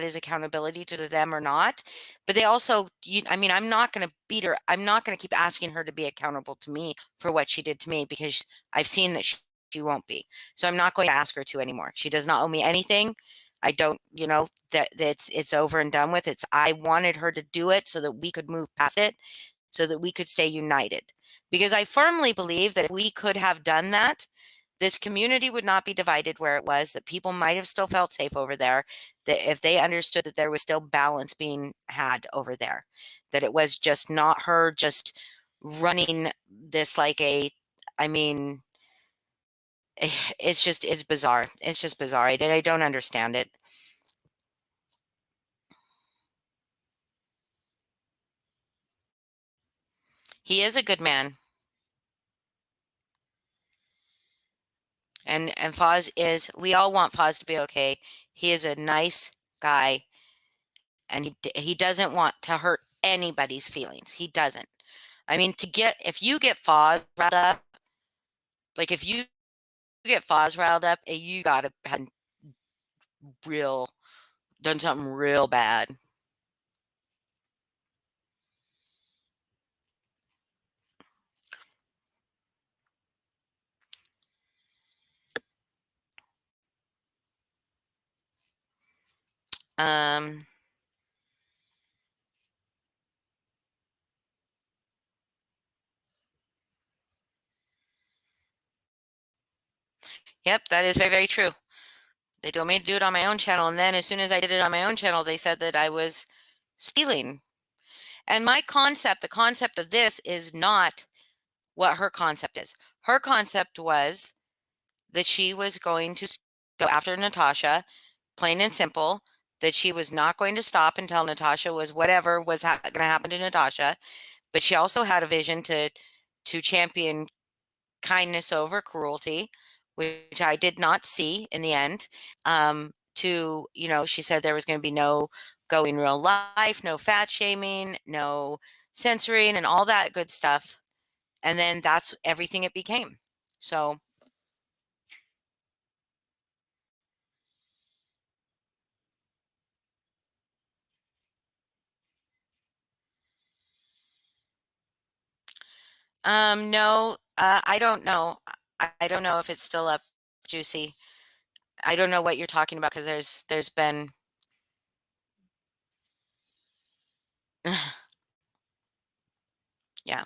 is accountability to them or not. But they also, I mean, I'm not going to beat her. I'm not going to keep asking her to be accountable to me for what she did to me because I've seen that she won't be. So I'm not going to ask her to anymore. She does not owe me anything. I don't, that's it's over and done with. I wanted her to do it so that we could move past it, so that we could stay united. Because I firmly believe that if we could have done that, this community would not be divided where it was, that people might have still felt safe over there, that if they understood that there was still balance being had over there, that it was just not her just running this like I mean, it's bizarre. It's just bizarre. I don't understand it. He is a good man. And Foz is, we all want Foz to be okay. He is a nice guy and he doesn't want to hurt anybody's feelings. He doesn't. I mean, if you get Foz riled up, like if you get Foz riled up, you gotta have real done something real bad. Um, yep, that is very, very true. They told me to do it on my own channel, and then as soon as I did it on my own channel, they said that I was stealing. And my concept, the concept of this is not what her concept is. Her concept was that she was going to go after Natasha, plain and simple, that she was not going to stop until Natasha was whatever was going to happen to Natasha. But she also had a vision to champion kindness over cruelty, which I did not see in the end. She said there was going to be no going real life, no fat shaming, no censoring, and all that good stuff. And then that's everything it became. So, no, I don't know. I don't know if it's still up, Juicy. I don't know what you're talking about because there's been yeah.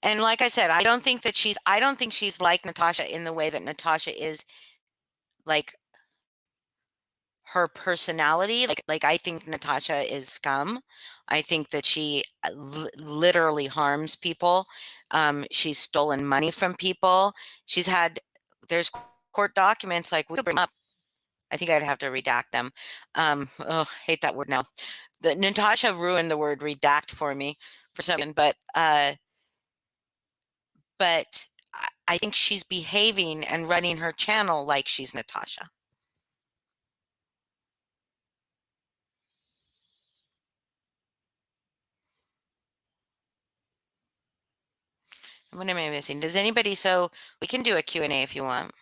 And like I said, I don't think she's like Natasha in the way that Natasha is like her personality. Like I think Natasha is scum. I think that she literally harms people. She's stolen money from people. She's had there's court documents like we could bring 'em up. I think I'd have to redact them. Oh, hate that word now. The Natasha ruined the word redact for me for some reason, but I think she's behaving and running her channel like she's Natasha. What am I missing? Does anybody so we can do a Q&A if you want.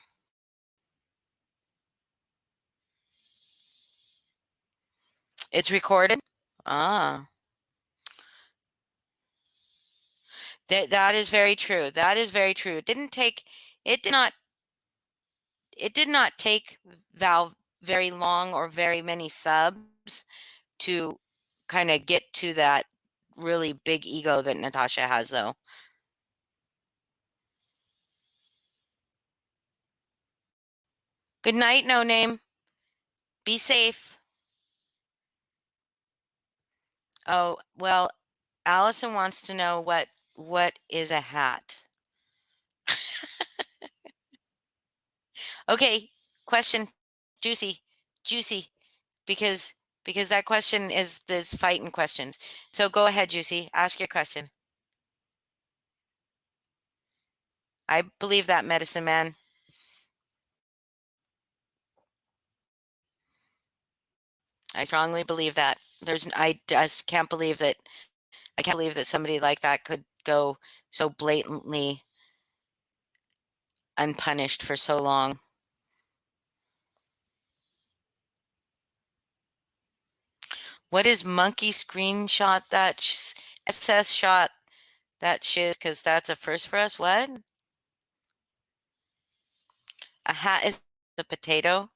It's recorded? Ah. That is very true. That is very true. It did not it did not take Val very long or very many subs to kind of get to that really big ego that Natasha has though. Good night, no name. Be safe. Oh, well, Allison wants to know what is a hat. Okay, question juicy, juicy because that question is this fighting questions. So go ahead, juicy, ask your question. I believe that medicine man. I strongly believe that. I just can't believe that somebody like that could go so blatantly unpunished for so long. What is monkey screenshot that SS shot that shiz? Because that's a first for us. What? A hat is a potato?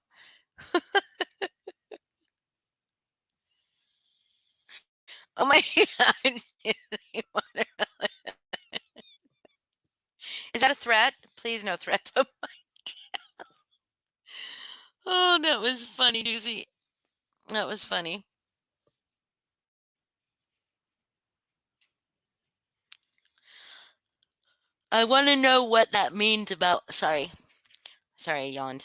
Oh my god. Is that a threat? Please no threats. Oh, that was funny, Juicy. That was funny. I want to know what that means about. Sorry. Sorry, I yawned.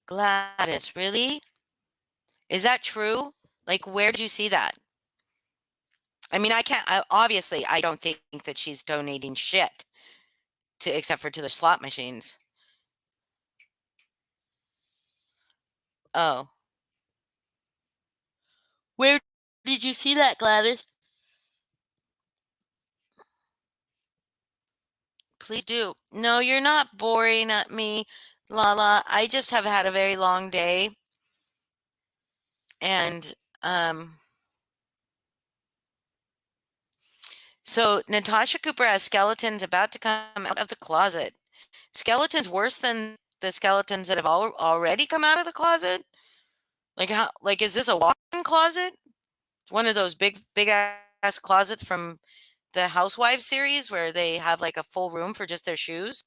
Gladys, really? Is that true? Like, where did you see that? I mean, obviously, I don't think that she's donating shit to, except for to the slot machines. Oh. Where did you see that, Gladys? Please do. No, you're not boring at me, Lala. I just have had a very long day. And, so Natasha Cooper has skeletons about to come out of the closet. Skeletons worse than the skeletons that have already come out of the closet? Like how? Like is this a walk-in closet? One of those big ass closets from the Housewives series where they have like a full room for just their shoes?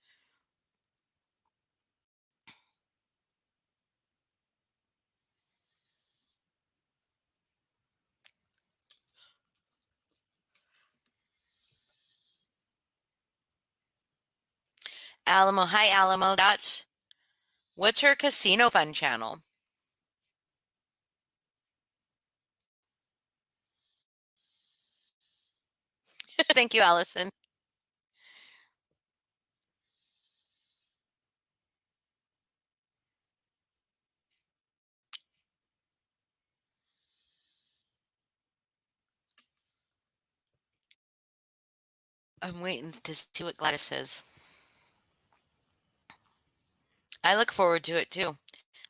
Alamo, hi Alamo. What's her casino fun channel? Thank you, Allison. I'm waiting to see what Gladys says. I look forward to it too.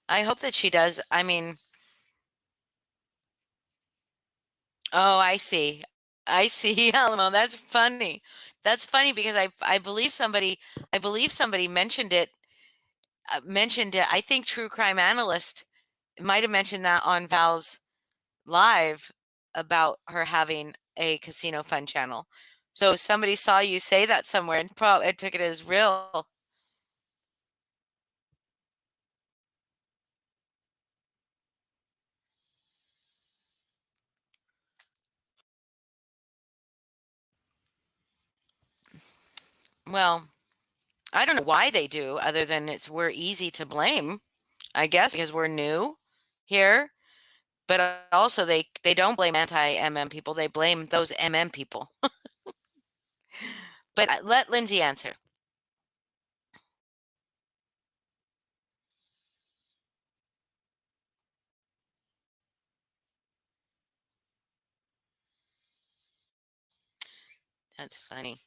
I hope that she does. I mean, oh, I see. I see, Alamo. That's funny. That's funny because I believe somebody mentioned it. mentioned it. I think True Crime Analyst might have mentioned that on Val's live about her having a casino fun channel. So somebody saw you say that somewhere and probably took it as real. Well, I don't know why they do, other than we're easy to blame, I guess, because we're new here. But also, they don't blame anti-MM people. They blame those MM people. But let Lindsay answer. That's funny.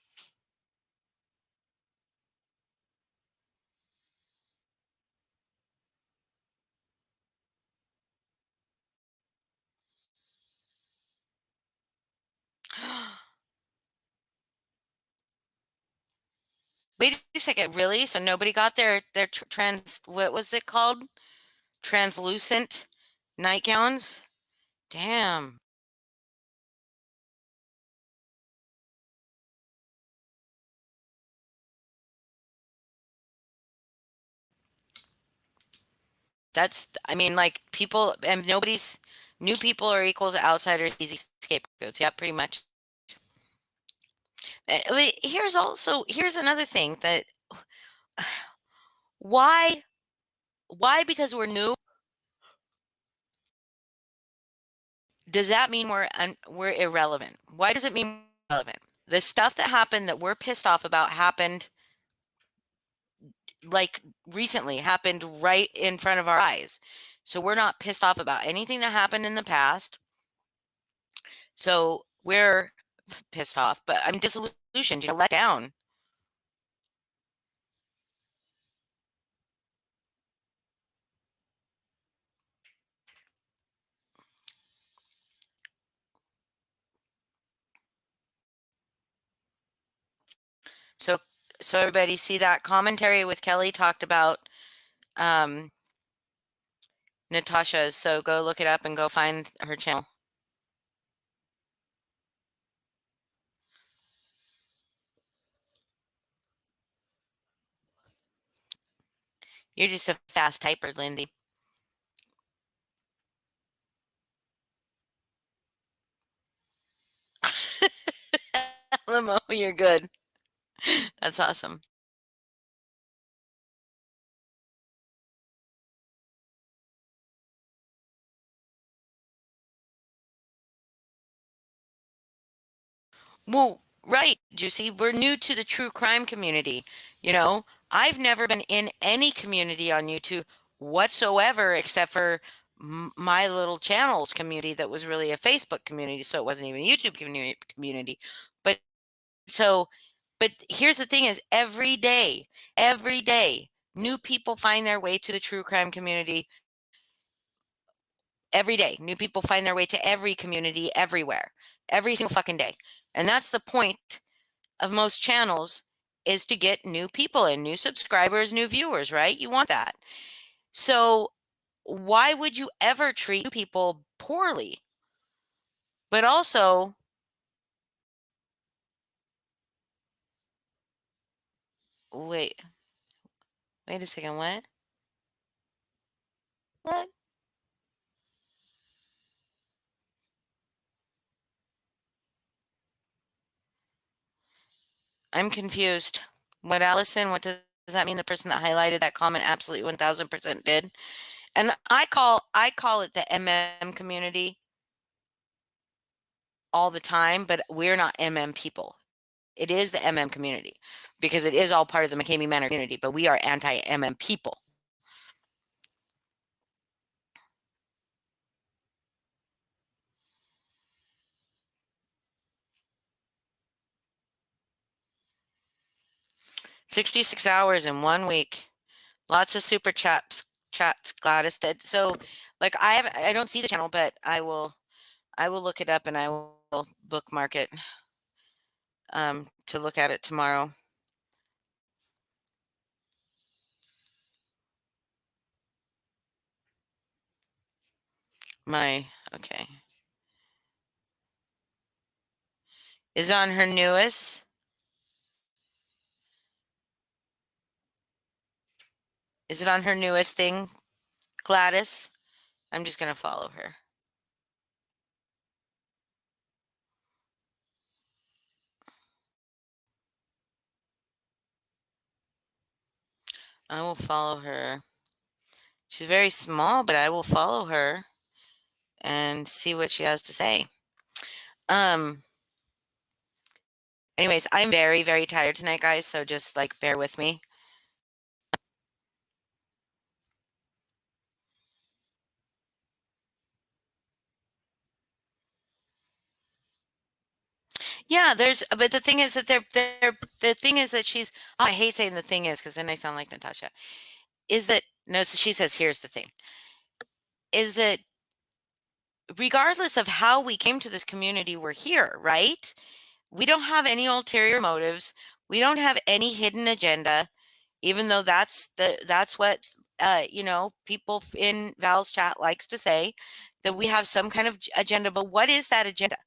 Wait a second, really? So nobody got their what was it called? Translucent nightgowns? Damn. I mean, like people, and nobody's new people are equals outsiders, easy scapegoats. Yeah, pretty much. Wait, here's another thing that why why because we're new does that mean we're irrelevant? Why does it mean irrelevant? The stuff that happened that we're pissed off about happened like recently, happened right in front of our eyes. So we're not pissed off about anything that happened in the past. So we're pissed off, but I'm disillusioned, let down. So so everybody see that commentary with Kelly talked about um Natasha's. So go look it up and go find her channel. You're just a fast typer, Lindy. Limo, you're good. That's awesome. Well, right, Juicy. We're new to the true crime community. You know, I've never been in any community on YouTube whatsoever except for my little channel's community that was really a Facebook community. So it wasn't even a YouTube community. But so, but here's the thing is every day, new people find their way to the true crime community every day. New people find their way to every community everywhere, every single fucking day. And that's the point of most channels is to get new people and new subscribers, new viewers, right? You want that. So why would you ever treat people poorly? But also, wait, wait a second, what? What? I'm confused. What does that mean? The person that highlighted that comment absolutely 1000% did. And I call it the MM community all the time, but we're not MM people. It is the MM community because it is all part of the McCamey Manor community, but we are anti-MM people. 66 hours in 1 week. Lots of super chats Gladys did. So like I don't see the channel, but I will look it up and I will bookmark it to look at it tomorrow. My okay. Is it on her newest? Is it on her newest thing, Gladys? I'm just gonna follow her. I will follow her. She's very small, but I will follow her and see what she has to say. Um, anyways, I'm very, very tired tonight, guys, so just like bear with me. Yeah, but the thing is that the thing is that she's, oh, I hate saying the thing is because then I sound like Natasha. Is that, no, so she says, here's the thing, is that regardless of how we came to this community, we're here, right? We don't have any ulterior motives. We don't have any hidden agenda, even though that's what people in Val's chat likes to say, that we have some kind of agenda. But what is that agenda?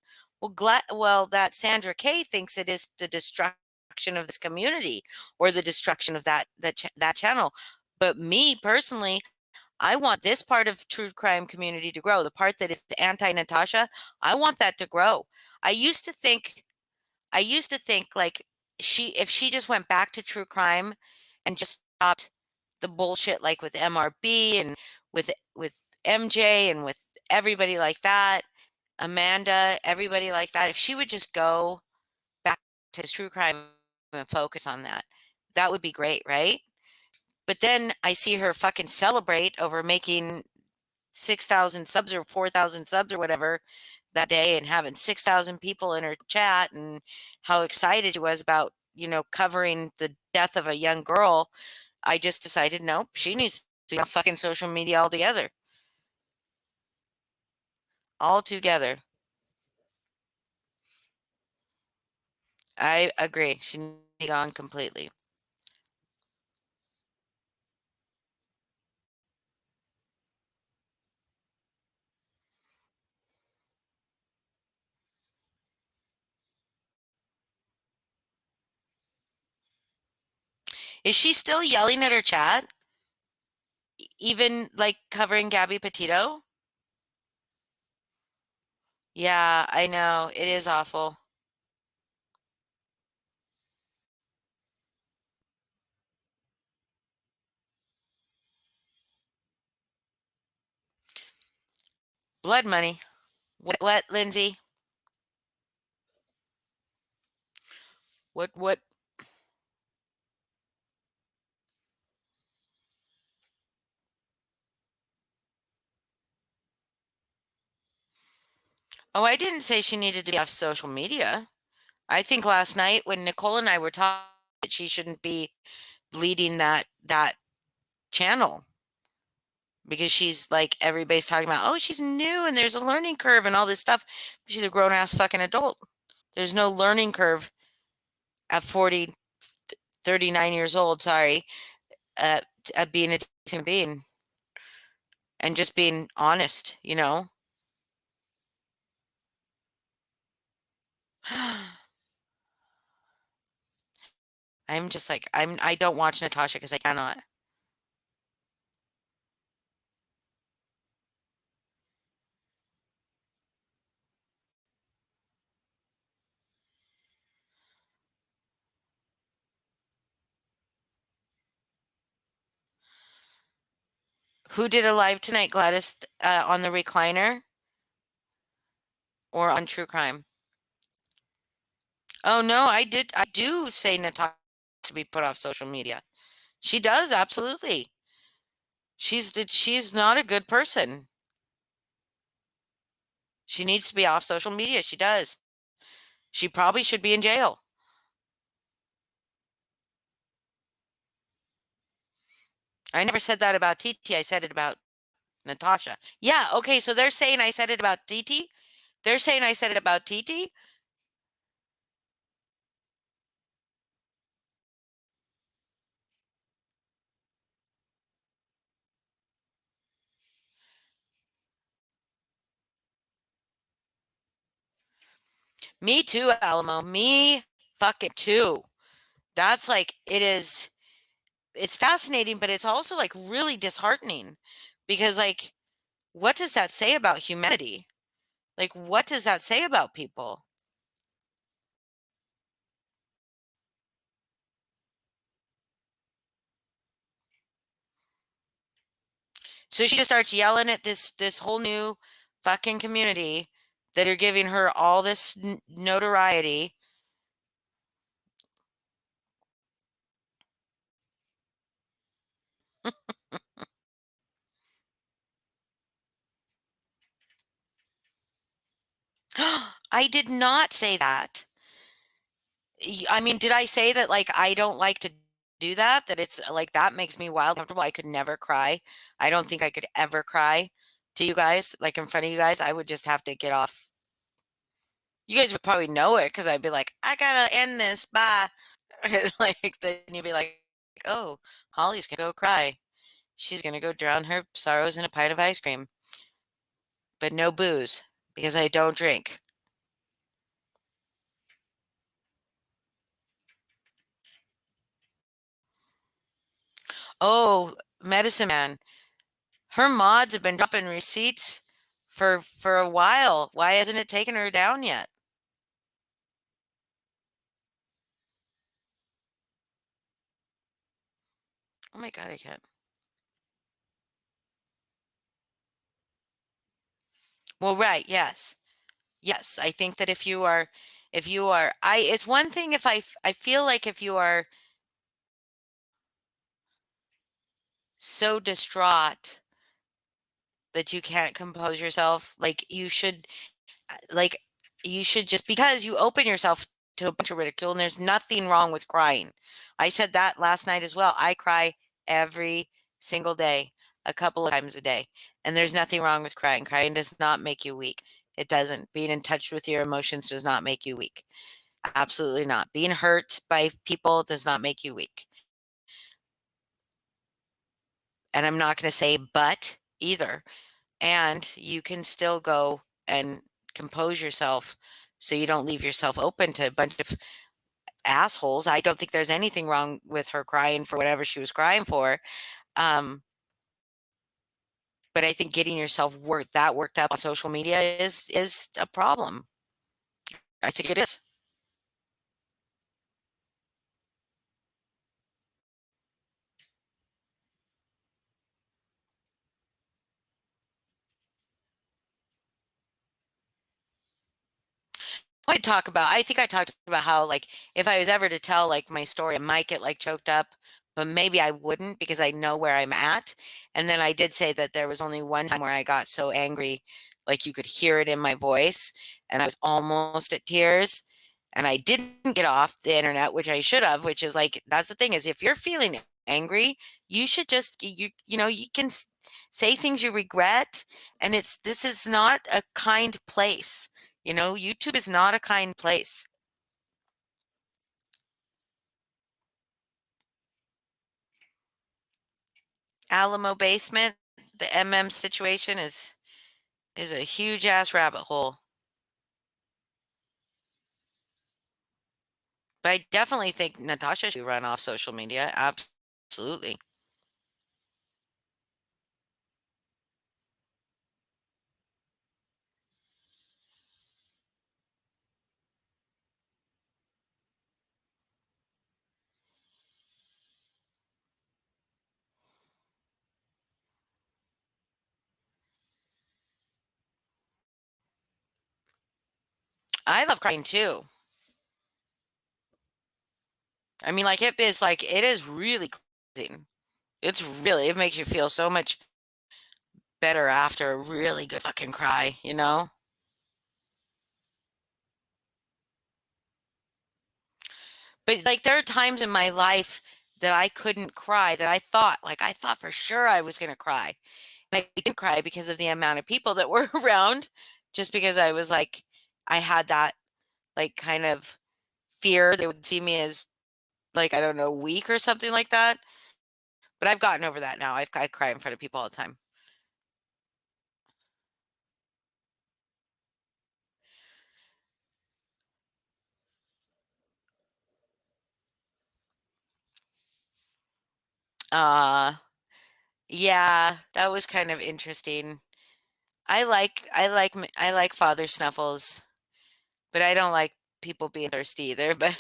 Well, that Sandra Kay thinks it is the destruction of this community or the destruction of that channel. But me personally, I want this part of true crime community to grow. The part that is anti Natasha, I want that to grow. I used to think I used to think like if she just went back to true crime and just stopped the bullshit like with MRB and with MJ and with everybody like that, Amanda, everybody like that, if she would just go back to true crime and focus on that, that would be great, right? But then I see her fucking celebrate over making 6,000 subs or 4,000 subs or whatever that day and having 6,000 people in her chat and how excited she was about, covering the death of a young girl. I just decided, nope, she needs to be off fucking social media altogether. Altogether. I agree. She needs to be gone completely. Is she still yelling at her chat? Even like covering Gabby Petito? Yeah, I know. It is awful. Blood money. What, Lindsay? What? Oh, I didn't say she needed to be off social media. I think last night when Nicole and I were talking, that she shouldn't be leading that channel because she's like everybody's talking about, oh, she's new and there's a learning curve and all this stuff. She's a grown ass fucking adult. There's no learning curve at 40, 39 years old, sorry, at being a decent being and just being honest. I'm just like I don't watch Natasha because I cannot. Who did a live tonight, Gladys, on the recliner or on True Crime? Oh no, I do say Natasha to be put off social media. She does, absolutely. She's not a good person. She needs to be off social media. She does. She probably should be in jail. I never said that about TT. I said it about Natasha. Yeah, okay, so they're saying I said it about TT. They're saying I said it about TT. Me too, Alamo. Me fucking too. That's like it is it's fascinating, but it's also like really disheartening because like what does that say about humanity? Like what does that say about people? So she just starts yelling at this whole new fucking community that are giving her all this notoriety. I did not say that. I mean, did I say that like I don't like to do that? That it's like that makes me wild comfortable. I could never cry. I don't think I could ever cry to you guys, like in front of you guys. I would just have to get off. You guys would probably know it because I'd be like, I gotta end this. Bye. Like then you'd be like, oh, Holly's gonna go cry. She's gonna go drown her sorrows in a pint of ice cream, but no booze because I don't drink. Oh, Medicine Man. Her mods have been dropping receipts for a while. Why hasn't it taken her down yet? Oh my God, I can't. Well, right, yes. Yes, I think that if you are I it's one thing if I feel like if you are so distraught that you can't compose yourself, like like you should just because you open yourself to a bunch of ridicule and there's nothing wrong with crying. I said that last night as well. I cry every single day, a couple of times a day, and there's nothing wrong with crying. Crying does not make you weak. It doesn't. Being in touch with your emotions does not make you weak. Absolutely not. Being hurt by people does not make you weak. And I'm not going to say but either. And you can still go and compose yourself so you don't leave yourself open to a bunch of assholes. I don't think there's anything wrong with her crying for whatever she was crying for. Um, but I think getting yourself worked up on social media is a problem. I think it is. I think I talked about how like if I was ever to tell like my story, I might get like choked up, but maybe I wouldn't because I know where I'm at. And then I did say that there was only one time where I got so angry, like you could hear it in my voice, and I was almost at tears. And I didn't get off the internet, which I should have, which is like that's the thing is if you're feeling angry, you should just you know, you can say things you regret, and it's this is not a kind place. You know, YouTube is not a kind place. Alamo basement, the MM situation is a huge ass rabbit hole. But I definitely think Natasha should run off social media. Absolutely. I love crying too. I mean, like it is like it is really cleansing. It's really it makes you feel so much better after a really good fucking cry, you know? But like there are times in my life that I couldn't cry that I thought for sure I was gonna cry. And I didn't cry because of the amount of people that were around, just because I was like I had that like kind of fear they would see me as like, I don't know, weak or something like that. But I've gotten over that now. I cry in front of people all the time. Uh, yeah, that was kind of interesting. I like Father Snuffles, but I don't like people being thirsty either, but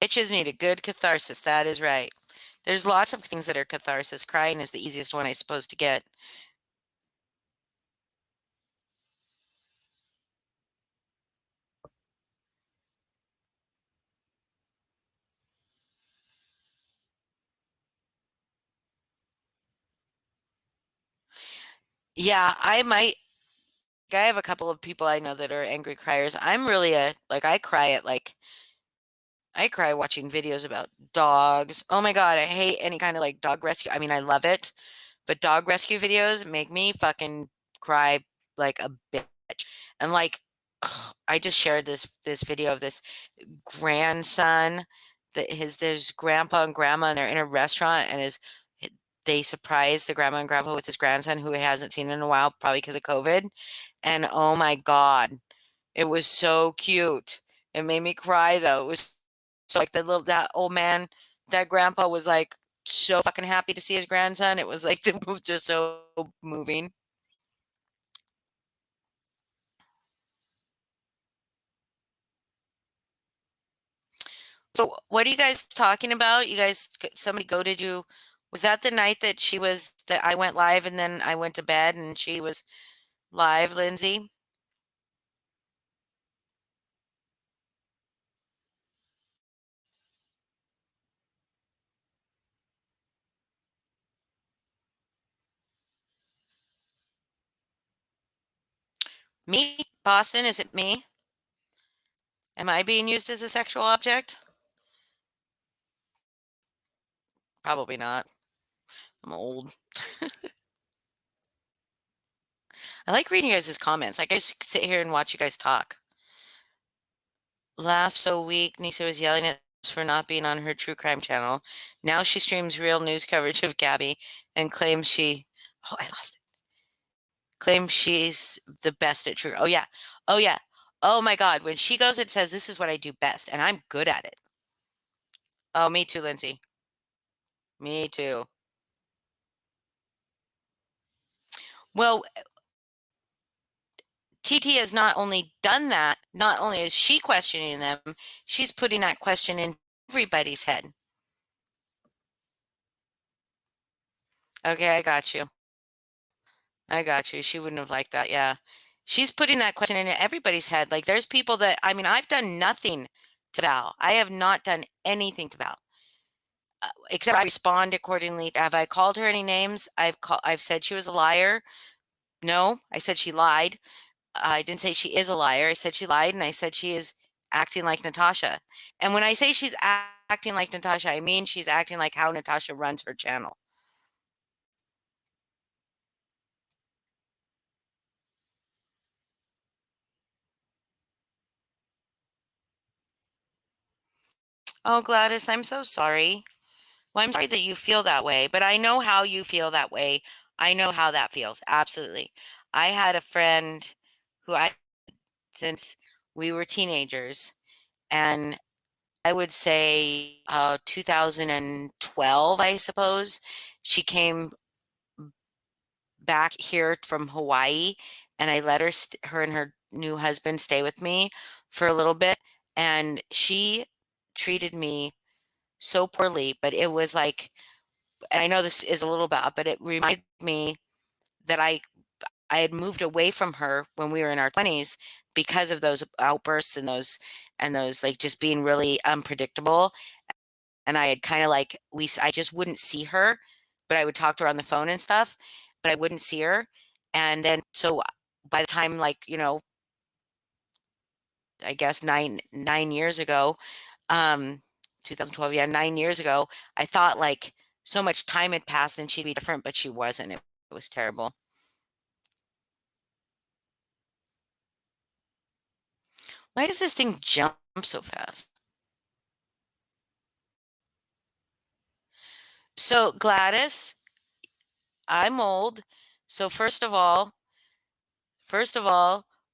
bitches need a good catharsis. That is right. There's lots of things that are catharsis. Crying is the easiest one, I suppose, to get. Yeah, I have a couple of people I know that are angry criers. I'm really a like I cry watching videos about dogs. Oh my God, I hate any kind of like dog rescue. I mean, I love it, but dog rescue videos make me fucking cry like a bitch. And like, I just shared this video of this grandson that his there's grandpa and grandma and they're in a restaurant and they surprise the grandma and grandpa with his grandson who he hasn't seen in a while, probably because of COVID. And oh my God, it was so cute. It made me cry though. It was so like that old man, that grandpa was like so fucking happy to see his grandson. It was like it was just so moving. So what are you guys talking about? You guys, somebody goaded you. Was that the night that I went live and then I went to bed and she was live, Lindsay? Me? Boston? Is it me? Am I being used as a sexual object? Probably not. I'm old. I like reading you guys' comments. I just sit here and watch you guys talk. Last so week, Nisa was yelling at us for not being on her true crime channel. Now she streams real news coverage of Gabby and claims oh, I lost it. Claims she's the best at true. Oh, yeah. Oh, yeah. Oh, my God. When she goes and says, this is what I do best, and I'm good at it. Oh, me too, Lindsay. Me too. Well, TT has not only done that, not only is she questioning them, she's putting that question in everybody's head. Okay, I got you. I got you. She wouldn't have liked that. Yeah. She's putting that question in everybody's head. Like there's people that I mean, I've done nothing to Val. I have not done anything to Val. Except I respond accordingly. Have I called her any names? I've said she was a liar. No, I said she lied. I didn't say she is a liar. I said she lied and I said she is acting like Natasha. And when I say she's acting like Natasha, I mean she's acting like how Natasha runs her channel. Oh, Gladys, I'm so sorry. Well, I'm sorry that you feel that way, but I know how you feel that way. I know how that feels. Absolutely. I had a friend who I since we were teenagers, and I would say 2012, I suppose. She came back here from Hawaii, and I let her and her new husband stay with me for a little bit, and she treated me so poorly, but it was like and I know this is a little bad, but it reminded me that I had moved away from her when we were in our 20s because of those outbursts and those like just being really unpredictable. And I had kind of like I just wouldn't see her, but I would talk to her on the phone and stuff, but I wouldn't see her. And then so by the time like, I guess 9 years ago, um 2012, yeah, 9 years ago, I thought like so much time had passed and she'd be different, but she wasn't. It was terrible. Why does this thing jump so fast? So Gladys, I'm old. So first of all,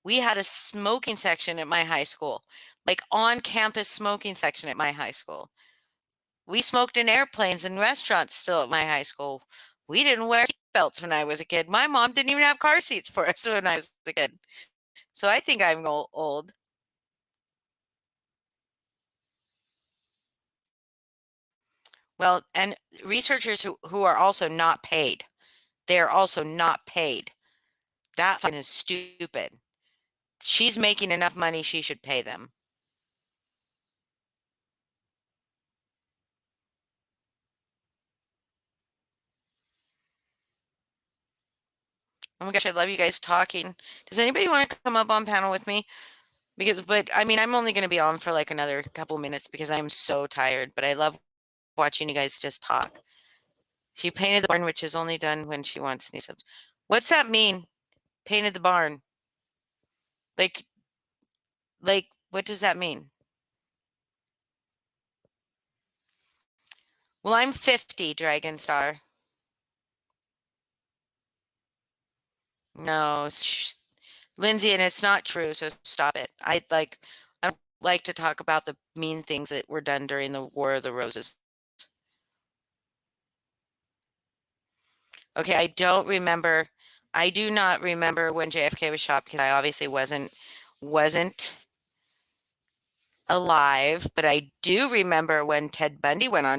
we had a smoking section at my high school. like on-campus smoking section at my high school. We smoked in airplanes and restaurants still at my high school. We didn't wear seatbelts when I was a kid. My mom didn't even have car seats for us when I was a kid. So I think I'm old. Well, and researchers who are also not paid. They are also not paid. That fucking is stupid. She's making enough money, she should pay them. Oh my gosh, I love you guys talking. Does anybody want to come up on panel with me? But I mean, I'm only going to be on for like another couple minutes because I'm so tired. But I love watching you guys just talk. She painted the barn, which is only done when she wants new subs. What's that mean? Painted the barn. Like, what does that mean? Well, I'm 50, Dragon Star. No, Lindsay, and it's not true, so stop it. I don't like to talk about the mean things that were done during the War of the Roses. Okay, I do not remember when JFK was shot because I obviously wasn't alive, but I do remember when Ted Bundy went on.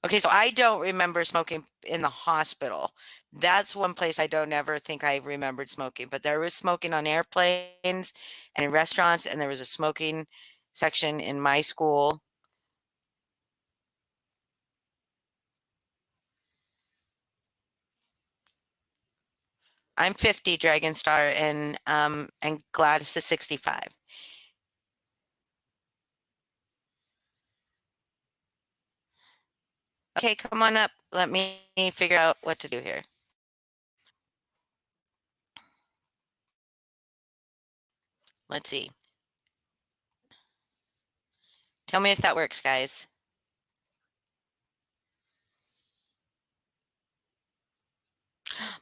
Okay, so I don't remember smoking in the hospital. That's one place I don't ever think I remembered smoking, but there was smoking on airplanes and in restaurants, and there was a smoking section in my school. I'm 50, Dragon Star, and Gladys is 65. Okay, come on up. Let me figure out what to do here. Let's see. Tell me if that works, guys.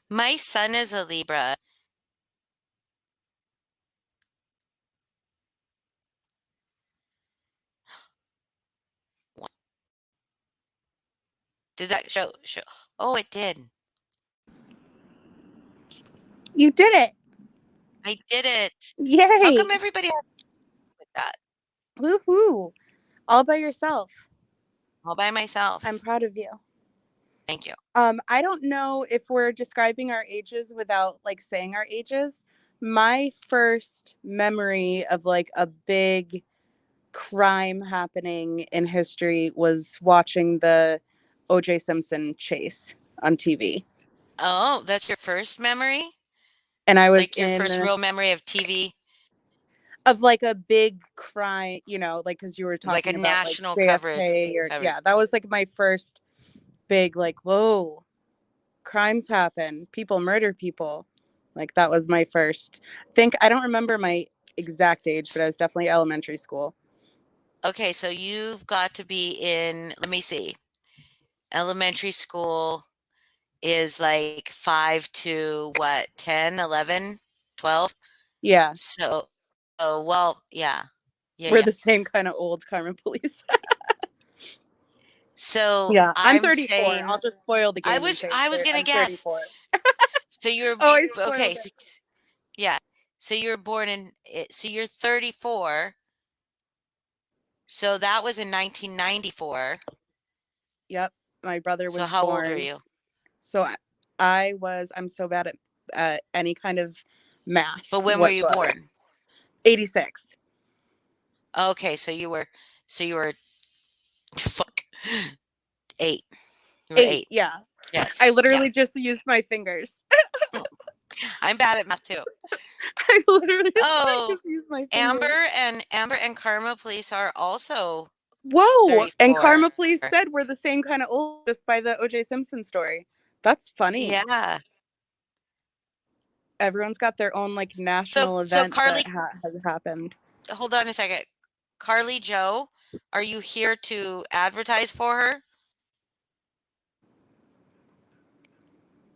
My son is a Libra. Did that show? Oh, it did. You did it. I did it. How Yay. come everybody has with that? Woohoo. All by yourself. All by myself. I'm proud of you. Thank you. I don't know if we're describing our ages without like saying our ages. My first memory of like a big crime happening in history was watching the O.J. Simpson chase on TV. Oh, that's your first memory? And I was Like your first real memory of TV? of like a big crime, like because you were Like a talking about like national JFK or coverage. yeah, that was like my first big like whoa, crimes happen, people murder people. Like that was my first. I don't remember my exact age, but I was definitely elementary school. Okay, so you've got to be in, let me see. Elementary school is like 5 to what, 10, 11, 12? Yeah, So, oh, well, yeah. Yeah, we're yeah. the same kind of old karma police. So Yeah, I'm I'm 34. saying I'll just spoil the I game and was say I was gonna I'm guess. 34. So you were Oh, I okay. spoiled it. Yeah. So you were born so you're 34. So that was in 1994. Yep, my brother So was how old were born. you? So I'm so bad at any kind of math But when were you whatsoever. born? 86. Okay, so you were fuck 8. You were 8. 8. Yeah. Yes. I Yeah. literally just used my fingers. I'm bad at math too. I literally Oh, just used my fingers. Amber and Karma Police are also Whoa! And 34. Karma Police said we're the same kind of old just by the O.J. Simpson story. That's funny. Yeah. Everyone's got their own like national So event that Carly, has happened. hold on a second. Carly Joe, are you here to advertise for her?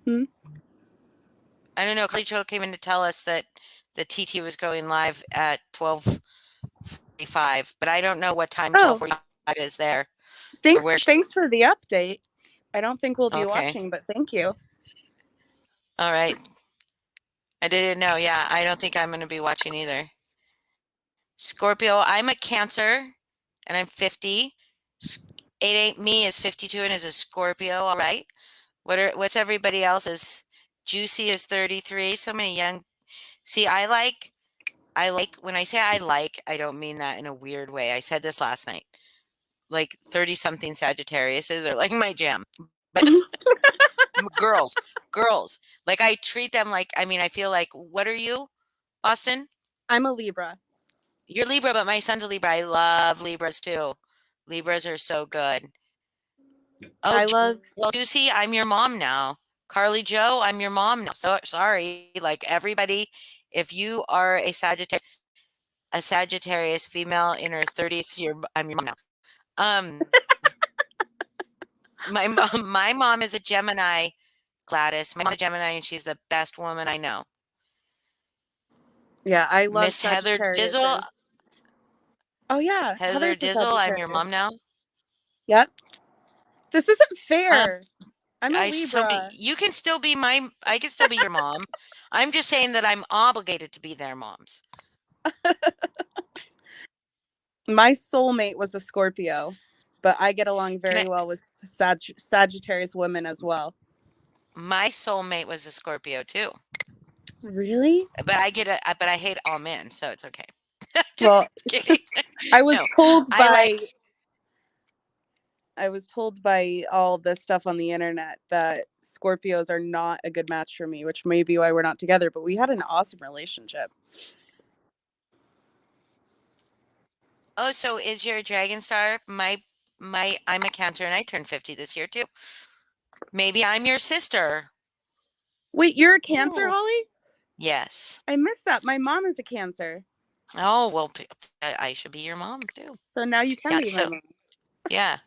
Hmm? I don't know. Carly Joe came in to tell us that the TT was going live at 12:45, but I don't know what time Oh, 12:45 is there or thanks where. thanks for the update. I don't think we'll be Okay. watching, but thank you. All right. I didn't know. Yeah, I don't think I'm going to be watching either. Scorpio, I'm a Cancer and I'm 50. 88 me is 52 and is a Scorpio. All right. What's everybody else's? Juicy is 33. So many young. See, I like when I say I like, I don't mean that in a weird way. I said this last night. Like 30 something Sagittariuses are like my jam. But girls, girls, like I treat them like, I mean, I feel like, what are you, Boston? I'm a Libra. You're Libra, but my son's a Libra. I love Libras too. Libras are so good. Oh, I love well, Juicy, I'm your mom now. Carly Joe, I'm your mom now. So sorry, like everybody, if you are a Sagittarius female in her 30s, I'm your mom now. My mom is a Gemini, Gladys. My mom's a Gemini, and she's the best woman I know. Yeah, I love Miss Heather Dizzle, Sagittariuses. Oh yeah, Heather Heather's a Dizzle, I'm your Sagittarius. mom now. Yep. This isn't Um, fair. I'm a I so be Libra. you can still be my I can still be your mom. I'm just saying that I'm obligated to be their moms. My soulmate was a Scorpio, but I get along Can very well with Sagittarius women as well. my soulmate was a Scorpio too, Really? but I hate all men, so it's okay. Just Well, kidding. I was No, told I by like. I was told by all the stuff on the internet that Scorpios are not a good match for me, which may be why we're not together, but we had an awesome relationship. Oh, so is your dragon star? I'm a Cancer and I turned 50 this year too. Maybe I'm your sister. Wait, you're a Cancer, Ooh. Holly? Yes. I missed that. My mom is a Cancer. Oh, well, I should be your mom too. So now you can Yeah, be my so mom. yeah.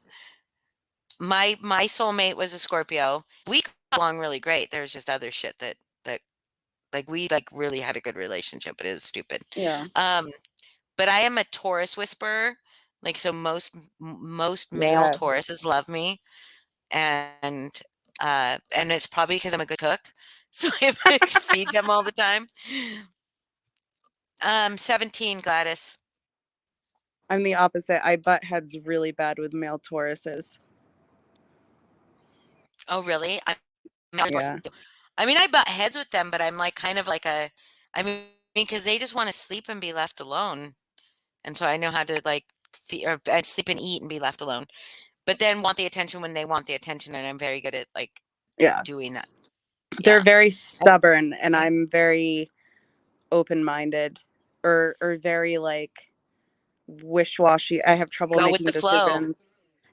My soulmate was a Scorpio. We got along really great. There's just other shit that like we like really had a good relationship, but it is stupid. Yeah. Um, but I am a Taurus whisperer. Like so most male Yeah. Tauruses love me and it's probably because I'm a good cook. So I feed them all the time. 17 Gladys. I'm the opposite. I butt heads really bad with male Tauruses. Oh, really? I'm a Taurus Yeah. too. I mean, I butt heads with them, but I'm like kind of like I mean, because they just want to sleep and be left alone. And so I know how to like sleep and eat and be left alone, but then want the attention when they want the attention. And I'm very good at like Yeah. doing that. They're Yeah. very And stubborn and I'm very open-minded or very like wish-washy. I have trouble go with making the flow. decisions.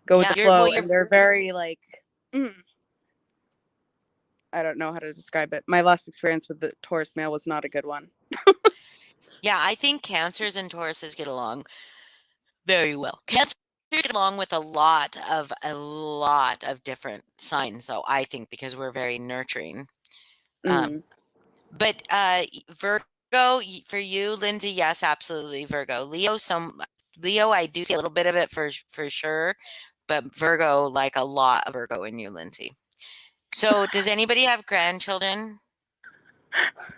Go with Yeah. the You're, well, flow you're, and they're very like mm, I don't know how to describe it. My last experience with the Taurus male was not a good one. yeah, I think Cancers and Tauruses get along very well. Cancers get along with a lot of different signs, though, I think, because we're very nurturing. Um, Mm. but Virgo, for you, Lindsay, yes, absolutely, Virgo. Leo, I do see a little bit of it for sure, but Virgo, like a lot of Virgo in you, Lindsay. So, does anybody have grandchildren?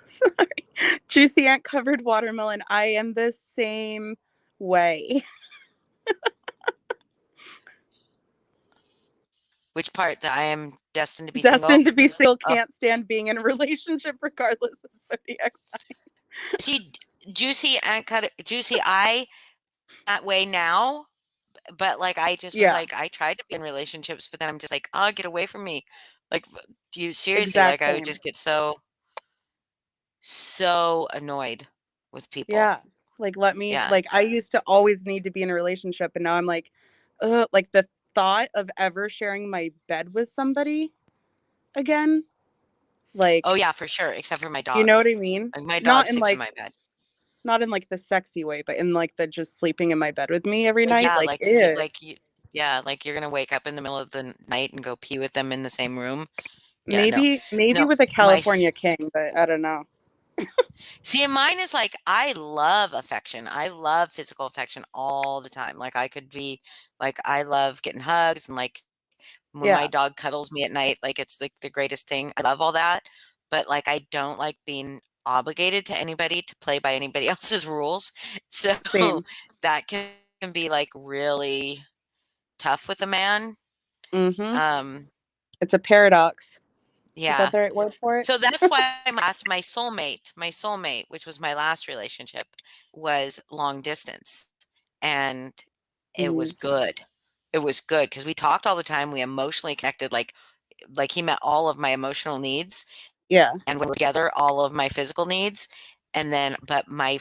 Sorry. Juicy Ant covered watermelon. I am the same way. Which part that I am destined to be single? Destined to be single, Oh, can't stand being in a relationship regardless of zodiac sign. see, juicy and cut juicy. I that way now, but like I just was Yeah, like I tried to be in relationships, but then I'm just like, oh, get away from me. Like, do you seriously? exact Like, I would same. just get so annoyed with people. Yeah. Like let me Yeah. like I used to always need to be in a relationship and now I'm like the thought of ever sharing my bed with somebody again, Oh like yeah, for sure. Except for my you dog. know what I mean? Like my dog Not in sleeps in like my bed. not in like the sexy way, but in like the just sleeping in my bed with me every Like night. yeah, Like ew. yeah, like you're gonna wake up in the middle of the night and go pee with them in the same room. Yeah, no. Maybe No, with a my s California king, but I don't know. see, and mine is like, I love affection. I love physical affection all the time. Like, I could be like, I love getting hugs and, like, when my Yeah, dog cuddles me at night, like, it's, like, the greatest thing. I love all that, but, like, I don't like being obligated to anybody to play by anybody else's rules. So, same. that can be, like, really tough with a man. Mhm. Um, It's a paradox. Is that yeah. the right word for it? So that's why my soulmate, which was my last relationship, was long distance, and it was Mm, good. It was good because we talked all the time, we emotionally connected, like, he met all of my emotional needs, yeah, and when we're together, all of my physical needs, and then but my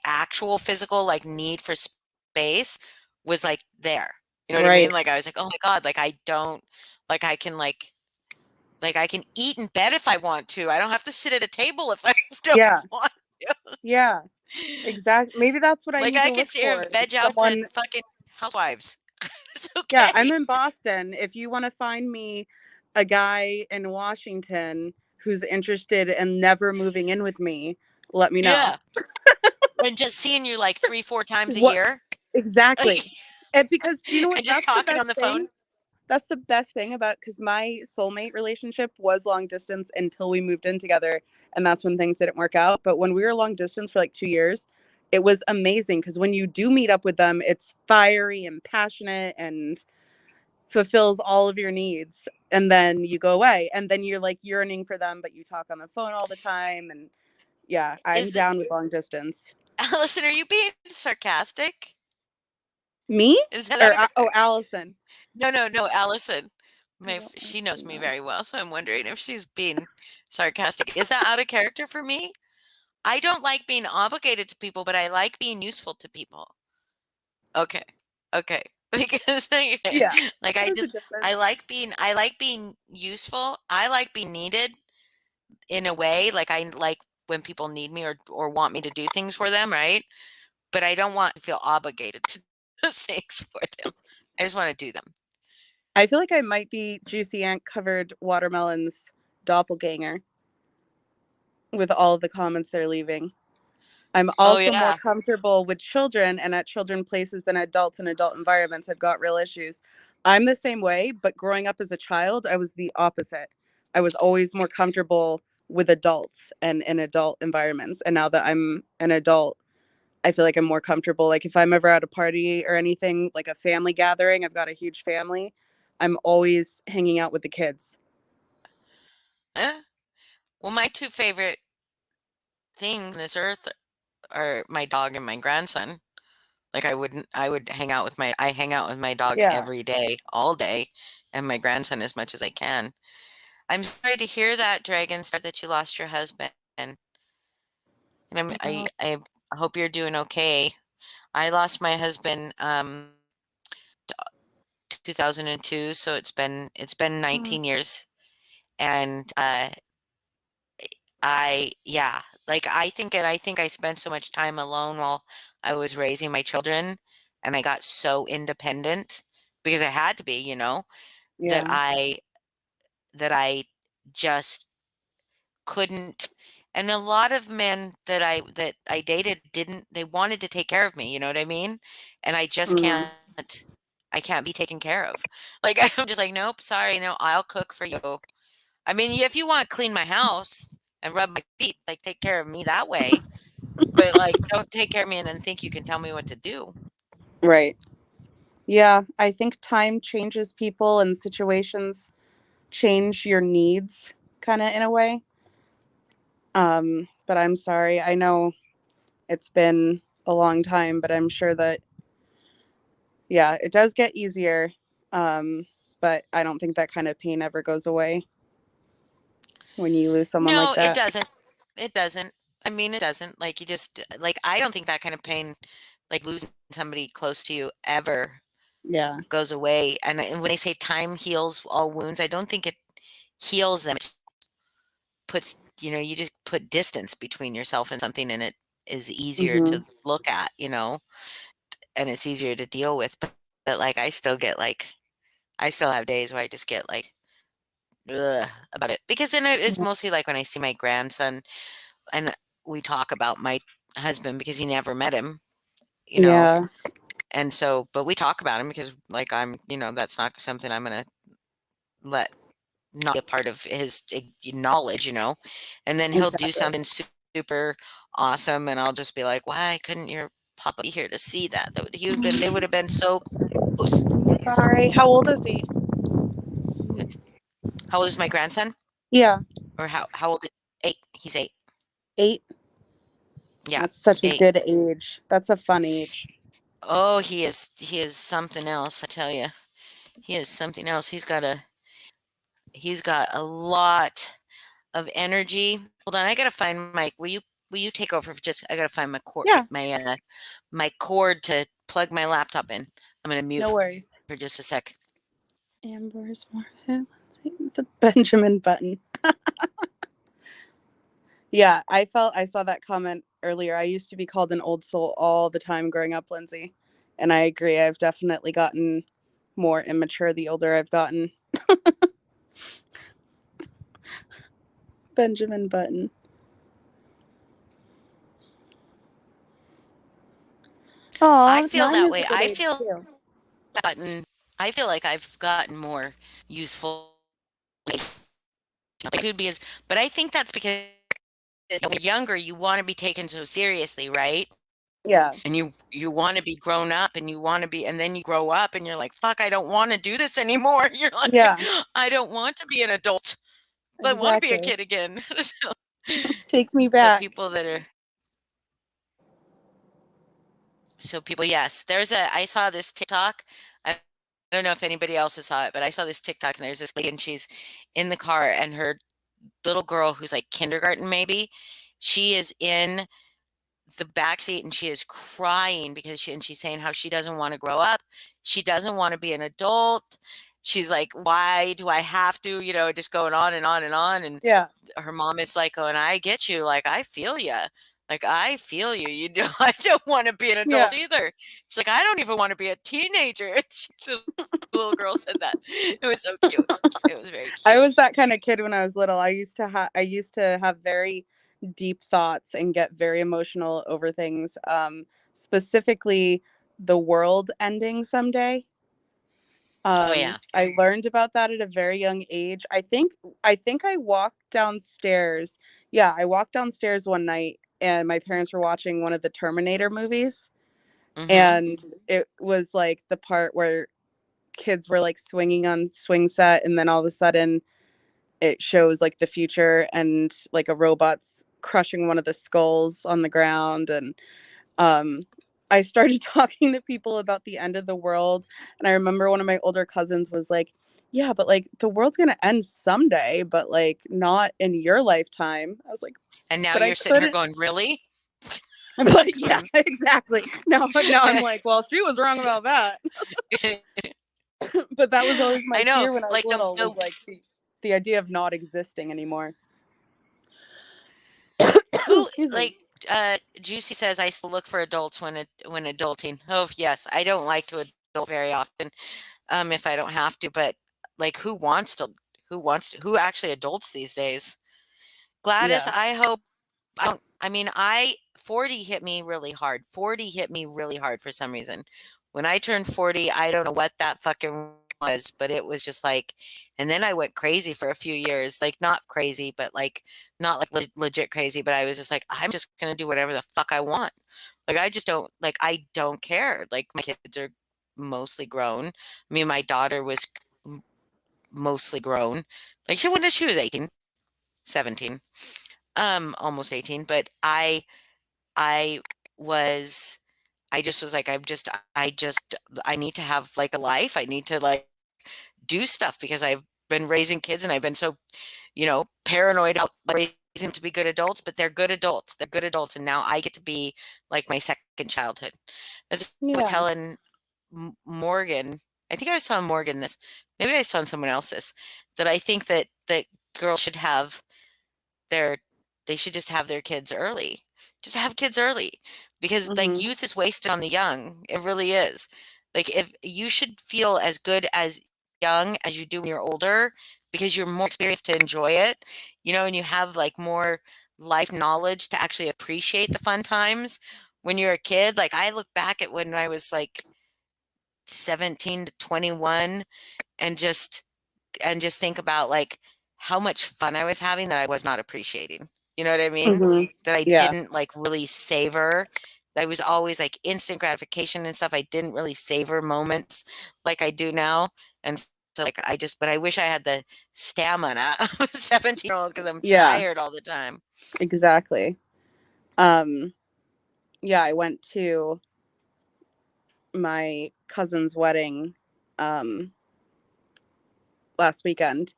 actual physical, like, need for space was, like, there. You know what I mean? right. Like, I was like, "Oh my god," like, I don't like, I can eat in bed if I want to. I don't have to sit at a table if I don't Yeah, want to. yeah, exactly. Maybe that's what I Like, need I to can look sit here for. and veg out to Someone, fucking Housewives. It's yeah, I'm okay. in Boston. If you want to find me a guy in Washington who's interested in never moving in with me, let me know. Yeah, and just seeing you, like, 3, 4 times a What year, exactly? And because do you know what? and just talking on the phone. That's the best thing about because my soulmate relationship was long distance until we moved in together, and that's when things didn't work out. But when we were long distance for like 2 years, it was amazing because when you do meet up with them, it's fiery and passionate and fulfills all of your needs. And then you go away, and then you're like yearning for them, but you talk on the phone all the time. And yeah, I'm Is it down with long distance. Allison, are you being sarcastic? Me Is that out or of Oh, Allison. No, no, no, Allison. I My f don't She knows actually me know. very well, so I'm wondering if she's being sarcastic. Is that out of character for me? I don't like being obligated to people, but I like being useful to people. Okay. Okay. Because, Yeah, like, there's a difference. I like being useful. I like being needed in a way, like, I like when people need me or want me to do things for them, right? But I don't want to feel obligated to do those things for them. I just wanna do them. I feel like I might be Juicy Ant covered watermelon's doppelganger with all of the comments they're leaving. I'm Oh, also more yeah. comfortable with children and at children places than adults in adult environments. I've got real issues. I'm the same way, but growing up as a child, I was the opposite. I was always more comfortable with adults and in adult environments. And now that I'm an adult, I feel like I'm more comfortable. Like if I'm ever at a party or anything, like a family gathering, I've got a huge family. I'm always hanging out with the kids. Eh? Well, my 2 favorite things on this earth are my dog and my grandson. Like, I would hang out with my dog Yeah. every day, all day, and my grandson as much as I can. I'm sorry to hear that, Dragon Star, that you lost your husband, and Oh, I hope you're doing okay. I lost my husband, 2002, so it's been oh, 19 years, and, yeah, like, I think I spent so much time alone while I was raising my children, and I got so independent because I had to be, that yeah. I that I just couldn't. And a lot of men that I dated didn't they wanted to take care of me, you know what I mean? And I just Mm, I can't be taken care of. Like, I'm just like, "Nope, sorry, no, I'll cook for you." I mean, if you wanna clean my house and rub my feet, like, take care of me that way, but, like, don't take care of me and then think you can tell me what to do. right. Yeah, I think time changes people and situations change your needs kind of in a way. But I'm sorry. I know it's been a long time, but I'm sure that yeah, it does get easier. Um, but I don't think that kind of pain ever goes away when you lose someone like No, it that. doesn't. It doesn't. I mean, it doesn't. Like, you just like, I don't think that kind of pain, like losing somebody close to you, ever Yeah. goes away. And when they say time heals all wounds, I don't think it heals them. It puts, you just put distance between yourself and something, and it is easier Hmm. to look at, and it's easier to deal with. But like, I still have days where I just get like about it because then it's mostly like when I see my grandson and we talk about my husband because he never met him, you know, Yeah, and so, but we talk about him because like that's not something I'm gonna let not be a part of his knowledge, and then he'll do exactly. something super awesome, and I'll just be like, why couldn't your papa be here to see that? They would have been so close. Sorry. How old is he? It's, how old is my grandson? Yeah, Or how old? 8. He's 8. 8. Yeah, That's such a 8. good age. That's a fun age. Oh, he is something else, I tell you. He is something else. He's got a lot of energy. Hold on, I gotta find my. Will you take over for just? I gotta find Yeah, my cord to plug my laptop in. I'm gonna mute no worries. for just a sec. Amber's Market. The Benjamin Button. Yeah, I saw that comment earlier. I used to be called an old soul all the time growing up, Lindsay. And I agree. I've definitely gotten more immature the older I've gotten. Benjamin Button. I Aw, feel 9 that is a way. good age too. Gotten. I feel like I've gotten more useful. Like, could be as, but I think that's because when you're younger, you want to be taken so seriously, right? Yeah, And you want to be grown up and you want to be, and then you grow up and you're like, fuck, I don't want to do this anymore. You're like, yeah, I don't want to be an adult. I want to be a exactly. kid again. Take me So back. people that are so people, yes. I saw this TikTok. I don't know if anybody else has saw it, but I saw this TikTok and there's this lady and she's in the car and her little girl who's like kindergarten maybe, she is in the back seat and she is crying because she's saying how she doesn't want to grow up. She doesn't want to be an adult. She's like, why do I have to, just going on and on and on. And Yeah, her mom is like, oh, and I get you. Like, I feel you. Like, I feel you. I don't want to be an adult yeah. either. She's like, I don't even want to be a teenager. The little girl said that. It was so cute. It was very I cute. was that kind of kid when I was little. I used to have very deep thoughts and get very emotional over things. Specifically the world ending someday. Oh, yeah. I learned about that at a very young age. I think I walked downstairs. Yeah, I walked downstairs one night and my parents were watching one of the Terminator movies, Mm-hmm. and it was like the part where kids were like swinging on swing set, and then all of a sudden it shows like the future and like a robot's crushing one of the skulls on the ground. And um I started talking to people about the end of the world, and I remember one of my older cousins was like, yeah, but like the world's going to end someday, but like not in your lifetime. I was like, And now but I you're sitting here couldn't. going, really? But yeah, exactly. Now I'm like, well, she was wrong about that. But that was always my I know, fear when I was like little, was like the idea of not existing anymore. who Excuse me. like Juicy says I still look for adults when adulting. Oh yes, I don't like to adult very often, if I don't have to, but like who actually adults these days? Gladys, Yeah. I hope I don't. I mean, I 40 hit me really hard. 40 hit me really hard for some reason. When I turned 40, I don't know what that fucking was, but it was just like, and then I went crazy for a few years. Like, not crazy, but like, not like legit crazy, but I was just like, I'm just going to do whatever the fuck I want. Like, I don't care. Like, my kids are mostly grown. I mean, my daughter was m- mostly grown. Like, she was 18, 17, almost 18, but I was I just was like, I need to have like a life. I need to like do stuff because I've been raising kids and I've been so, paranoid about raising them to be good adults, but they're good adults. They're good adults. And now I get to be like my second childhood. That's what I was Yeah. telling Morgan. I think I was telling Morgan this. Maybe I was telling someone else this, that I think that girls should have their they should just have their kids early. Just have kids early because like Mhm. youth is wasted on the young. It really is. Like if you should feel as good as young as you do when you're older, because you're more experienced to enjoy it, and you have like more life knowledge to actually appreciate the fun times when you're a kid. Like I look back at when I was like 17 to 21 and just think about like how much fun I was having that I was not appreciating. You know what I mean? Hmm. That I Yeah. didn't like really savor. That was always like instant gratification and stuff. I didn't really savor moments like I do now. And so like but I wish I had the stamina of a 17-year-old because I'm Yeah, tired all the time. exactly. Um, yeah, I went to my cousin's wedding um last weekend,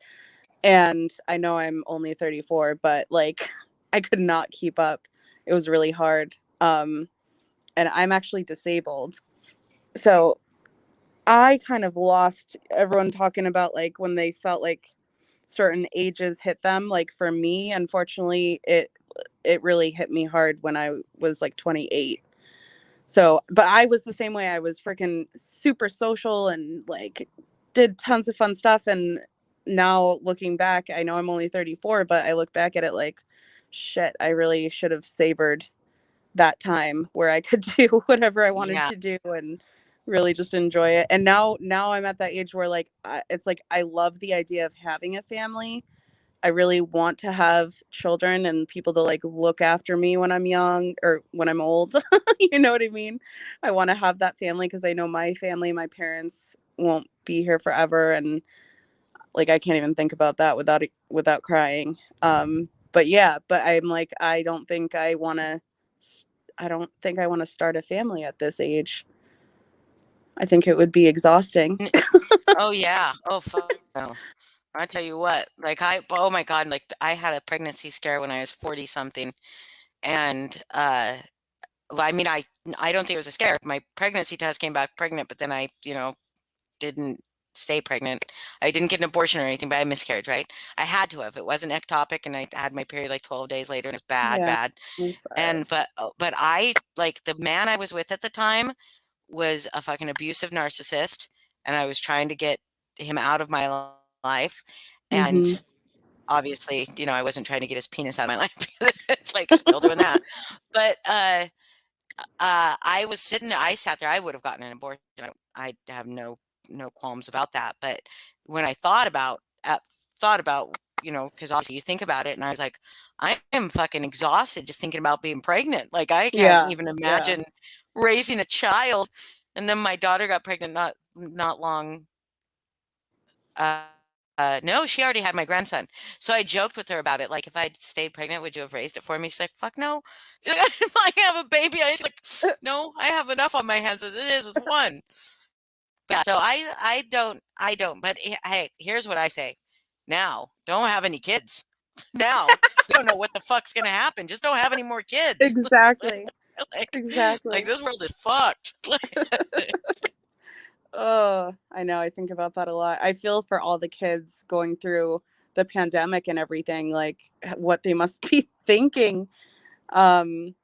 and I know I'm only 34, but like I could not keep up. It was really hard. And I'm actually disabled. So I kind of lost everyone talking about like when they felt like certain ages hit them. Like for me, unfortunately, it really hit me hard when I was like 28. So, but I was the same way. I was freaking super social and like did tons of fun stuff. And now looking back, I know I'm only 34, but I look back at it like, shit, I really should have savored that time where I could do whatever I wanted Yeah. to do and really just enjoy it. And now I'm at that age where like it's like I love the idea of having a family. I really want to have children and people to like look after me when I'm young or when I'm old. You know what I mean? I want to have that family because I know my family, my parents won't be here forever, and like I can't even think about that without crying. But yeah, but I'm like I don't think I want to start a family at this age. I think it would be exhausting. N- Oh yeah. Oh fuck no. I tell you what, like oh my God, like I had a pregnancy scare when I was 40 something. And well, I mean, I don't think it was a scare. My pregnancy test came back pregnant, but then I, didn't stay pregnant. I didn't get an abortion or anything, but I miscarried, right? I had to have. It wasn't ectopic, and I had my period like 12 days later, and it was bad, Yeah, bad. I'm sorry. And but I like the man I was with at the time was a fucking abusive narcissist, and I was trying to get him out of my life. And Mhm. obviously, I wasn't trying to get his penis out of my life. It's like still doing that. But I sat there, I would have gotten an abortion. I have no qualms about that. But when I thought about, because obviously you think about it, and I was like, I am fucking exhausted just thinking about being pregnant. Like I can't Yeah. even Yeah. imagine raising a child. And then my daughter got pregnant not long. Uh, no, she already had my grandson. So I joked with her about it. Like, if I'd stayed pregnant, would you have raised it for me? She's like, fuck no. If I have a baby, I like, no, I have enough on my hands as it is with one. But yeah, so I don't. But hey, here's what I say. Now, don't have any kids. Now, you don't know what the fuck's gonna happen. Just don't have any more kids. Exactly. like Exactly. this world is fucked. Oh, I know. I think about that a lot. I feel for all the kids going through the pandemic and everything, like what they must be thinking. Um,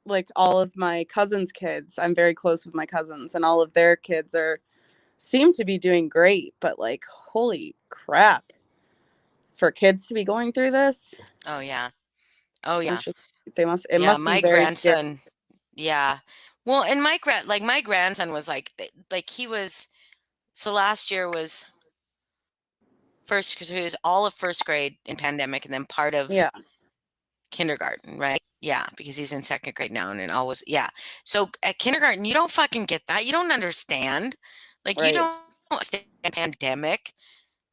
like all of my cousins' kids, I'm very close with my cousins, and all of their kids are seem to be doing great, but like, holy crap, for kids to be going through this, Oh yeah. Oh yeah. it's just it Yeah, must be my very scary. grandson. Yeah. Well, and my grandson was like he was so last year was first because he was all of first grade in pandemic and then part of Yeah, kindergarten, right? Yeah, because he's in second grade now and it always yeah. So at kindergarten, you don't fucking get that. You don't understand. Like you right. don't understand pandemic.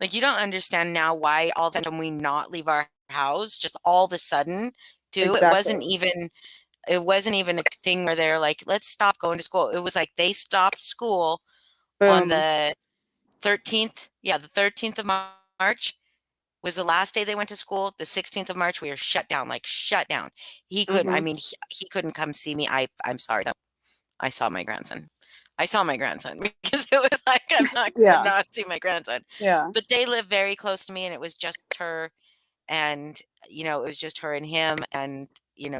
Like you don't understand now why all of a sudden we not leave our house just all of a sudden too. It wasn't Exactly. even it wasn't even a thing where they're like, let's stop going to school. It was like they stopped school on Boom. the 13th. Yeah, the 13th of March was the last day they went to school. The 16th of March, we were shut down, like shut down. He couldn't, I Mhm. mean, he couldn't come see me. I'm sorry. I saw my grandson. I saw my grandson because it was like, I'm not going to Yeah. not see my grandson. Yeah. But they live very close to me and it was just her and it was just her and him and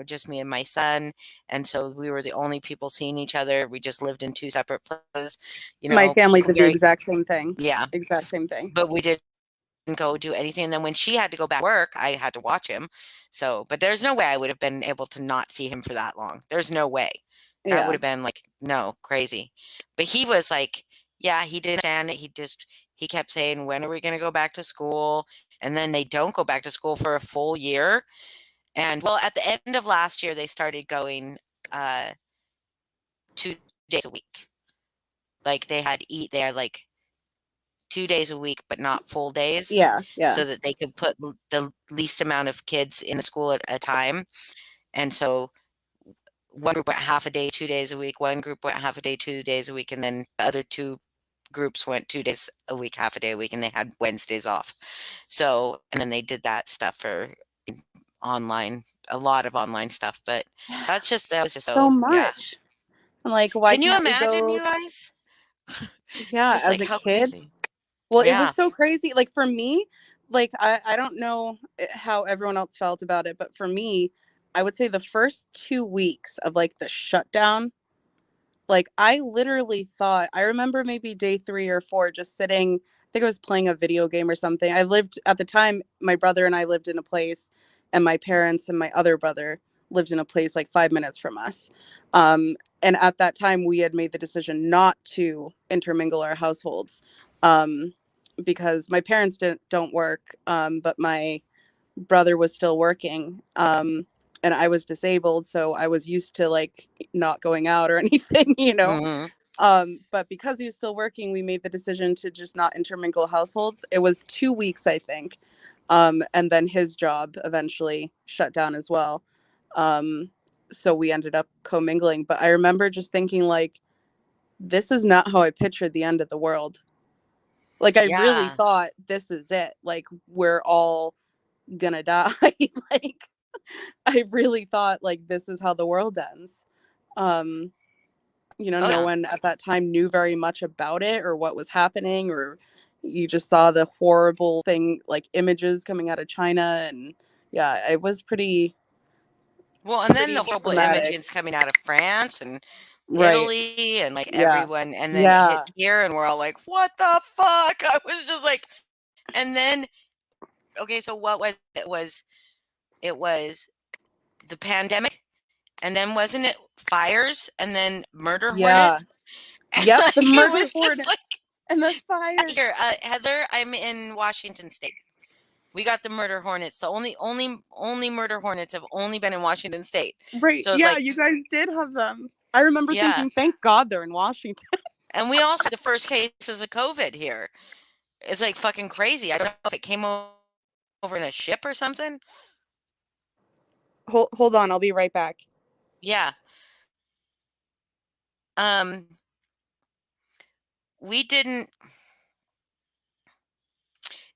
just me and my son, and so we were the only people seeing each other. We just lived in two separate places, My family did the very exact same thing. yeah, Exact same thing. but we did go do anything. And then when she had to go back to work, I had to watch him. So, but there's no way I would have been able to not see him for that long. There's no way. That would Yeah. have been like, no, crazy. But he was like, yeah, he didn't understand it. He kept saying, when are we going to go back to school? And then they don't go back to school for a full year. And well, at the end of last year, they started going uh, 2 days a week. Like they had like 2 days a week, but not full days, Yeah. Yeah. so that they could put the least amount of kids in the school at a time. And so one group went half a day, 2 days a week. One group went half a day, 2 days a week, and then the other two groups went 2 days a week, half a day a week, and they had Wednesdays off. So, and then they did that stuff for online, a lot of online stuff. But that was just So so yeah. much. I'm like, why Can you can't we imagine, go? you guys? Yeah, Just as like a how kid. crazy. Well, it was Yeah. so crazy. Like for me, like I don't know how everyone else felt about it, but for me, I would say the first 2 weeks of like the shutdown, like I literally thought, I remember maybe day 3 or 4 just sitting, I think I was playing a video game or something. I lived at the time, my brother and I lived in a place, and my parents and my other brother lived in a place like 5 minutes from us. And at that time, we had made the decision not to intermingle our households, um, because my parents don't work, but my brother was still working. And I was disabled, so I was used to like not going out or anything, you know. Mhm. But because he was still working, we made the decision to just not intermingle households. It was 2 weeks, I think. And then his job eventually shut down as well. Um, so we ended up commingling. But I remember just thinking, like, this is not how I pictured the end of the world. Like, I really Yeah. thought this is it. Like, we're all gonna die. Like, I really thought, like, this is how the world ends. Um, Oh, no yeah. one at that time knew very much about it or what was happening, or you just saw the horrible thing, like images coming out of China. And yeah, it was Well, and then pretty the horrible traumatic. images coming out of France and Right. Italy and, like, Yeah. everyone, and then it Yeah. hits here, and we're all like, "What the fuck?" I was just like, and then okay, so what was it? It was the pandemic, and then wasn't it fires, and then murder Yeah. hornets? Yep. The Like, it murder was just hornet like and the fires. here, Heather, I'm in Washington State. We got the murder hornets. The only murder hornets have only been in Washington State. Right. So it's Yeah, like, you guys did have them. I remember yeah. thinking, thank God they're in Washington. And we also had the first cases of COVID here. It's like fucking crazy. I don't know if it came over in a ship or something. Hold on, I'll be right back. Yeah. Um, we didn't.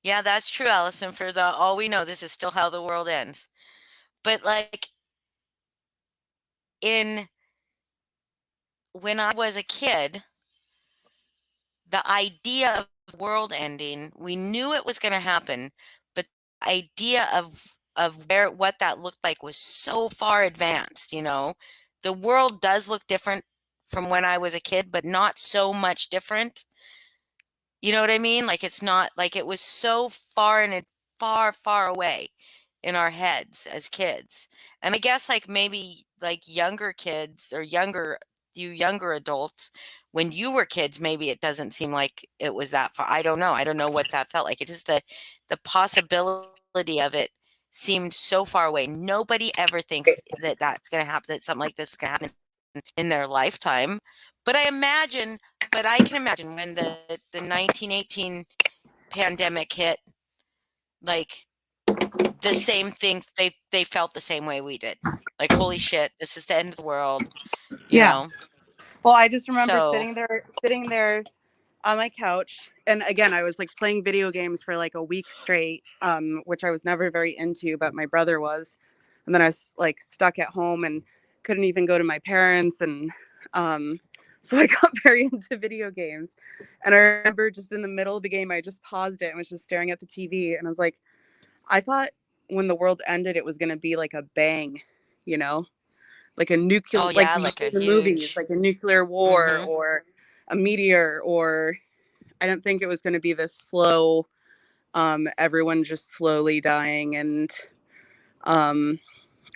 Yeah, that's true, Allison. For the all we know, this is still how the world ends. But like in when I was a kid, the idea of the world ending, we knew it was going to happen, but the idea of where what that looked like was so far advanced, you know. The world does look different from when I was a kid, but not so much different. You know what I mean? Like it's not like it was so far and far, far away in our heads as kids. And I guess like maybe like younger kids or you younger adults, when you were kids, maybe it doesn't seem like it was that far. I don't know. I don't know what that felt like. It just the possibility of it seemed so far away. Nobody ever thinks that that's going to happen, that something like this is going to happen in their lifetime. But I can imagine when the 1918 pandemic hit, like the same thing, they felt the same way we did. Like, holy shit, this is the end of the world, you Yeah. know? Well, I just remember So, sitting there on my couch, and again, I was like playing video games for like a week straight, which I was never very into, but my brother was. And then I was like stuck at home and couldn't even go to my parents, and um so I got very into video games. And I remember just in the middle of the game, I just paused it and was just staring at the TV, and I was like, I thought when the world ended, it was going to be like a bang, you know, like a nuclear, oh like yeah, you like see a in the movies, huge like a nuclear war mhm. or a meteor, or I don't think it was going to be this slow, everyone just slowly dying. Um,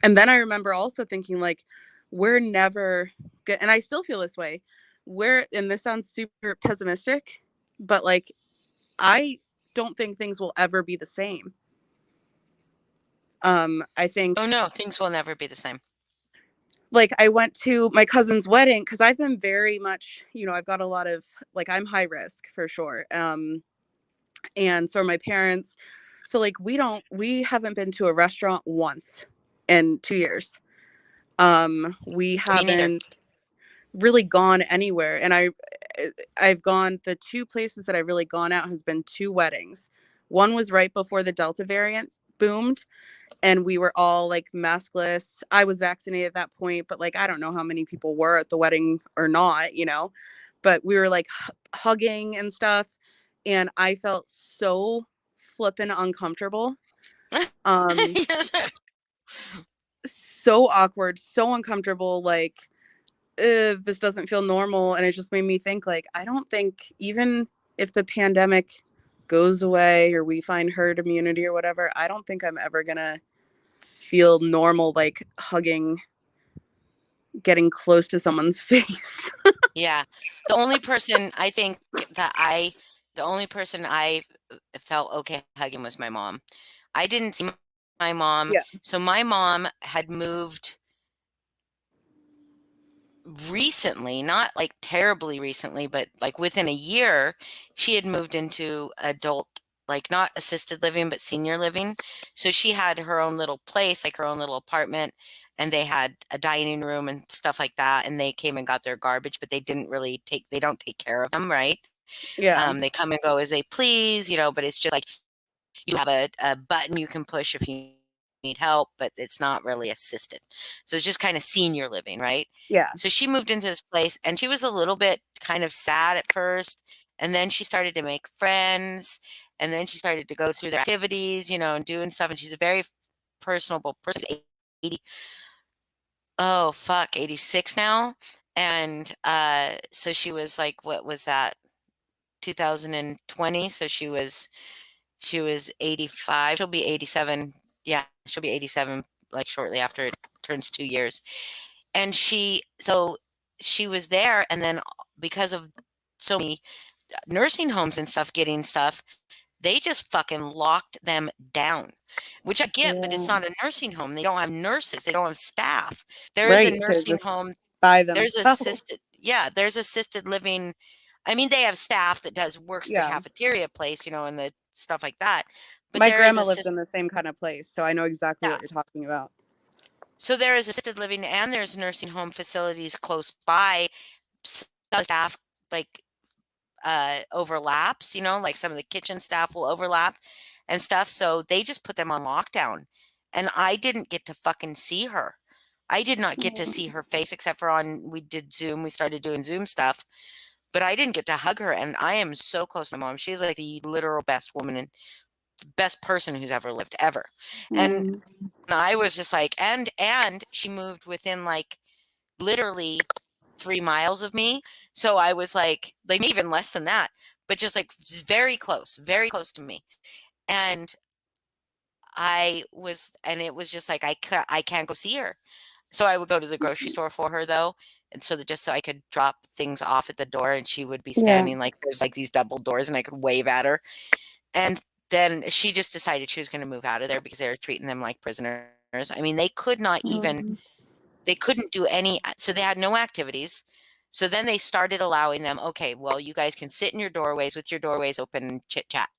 and then I remember also thinking, like, we're never good. And I still feel this way. And this sounds super pessimistic, but like, I don't think things will ever be the same. I Oh think, no, things will never be the same. like, I went to my cousin's wedding because I've been very much, I've got a lot of, like, I'm high risk for sure. And so are my parents. So like we haven't been to a restaurant once in 2 years. We Me neither. haven't really gone anywhere. And I've gone, the two places that I've really gone out has been two weddings. One was right before the Delta variant boomed, and we were all like maskless. I was vaccinated at that point, but like I don't know how many people were at the wedding or not. But we were like hugging and stuff, and I felt so flippin' uncomfortable. Um Yes. so awkward, so uncomfortable, like this doesn't feel normal. And it just made me think, like, I don't think, even if the pandemic goes away or we find herd immunity or whatever, I don't think I'm ever gonna feel normal, like hugging, getting close to someone's face. Yeah. The only person I think that I the only person I felt okay hugging was my mom. I didn't see my mom. Yeah. So my mom had moved recently, not like terribly recently, but like within a year, she had moved into adult, like not assisted living, but senior living. So she had her own little place, like her own little apartment, and they had a dining room and stuff like that. And they came and got their garbage, but they don't take care of them, right? Yeah. They come and go as they please, but it's just like you have a button you can push if you need help, but it's not really assisted. So it's just kind of senior living, right? Yeah. So she moved into this place and she was a little bit kind of sad at first. And then she started to make friends. And then she started to go through their activities, and doing stuff. And she's a very personable person. She's 80, oh, fuck, 86 now. And so she was like, what was that? 2020. So she was 85. She'll be 87. Yeah, she'll be 87 like shortly after it turns 2 years. And she was there, and then because of so many nursing homes and stuff getting stuff, they just fucking locked them down. Which I get, but it's Yeah. not a nursing home. They don't have nurses. They don't have staff. There is a Right. They're nursing just home. by There's themselves. assisted. Yeah, there's assisted living. I mean, they have staff that works the Yeah. cafeteria place, and the stuff like that. But My there is grandma lived assist. in the same kind of place, so I know exactly Yeah. what you're talking about. So there is assisted living and there's nursing home facilities close by. Some staff like overlaps, like some of the kitchen staff will overlap and stuff. So they just put them on lockdown. And I didn't get to fucking see her. I did not get to see her face except for we did Zoom. We started doing Zoom stuff, but I didn't get to hug her. And I am so close to my mom. She's like the literal best woman and best person who's ever lived ever. And Mm. I was just like, and she moved within like literally 3 miles of me. So I was like maybe even less than that, but just like very close to me. And and it was just like I can't go see her. So I would go to the grocery store for her though, and so that just so I could drop things off at the door, and she would be Yeah. standing like there's like these double doors, and I could wave at her. And then she just decided she was going to move out of there because they were treating them like prisoners. I mean, Mm. they couldn't do any, so they had no activities. So then they started allowing them, okay, well, you guys can sit in your doorways with your doorways open and chit chat.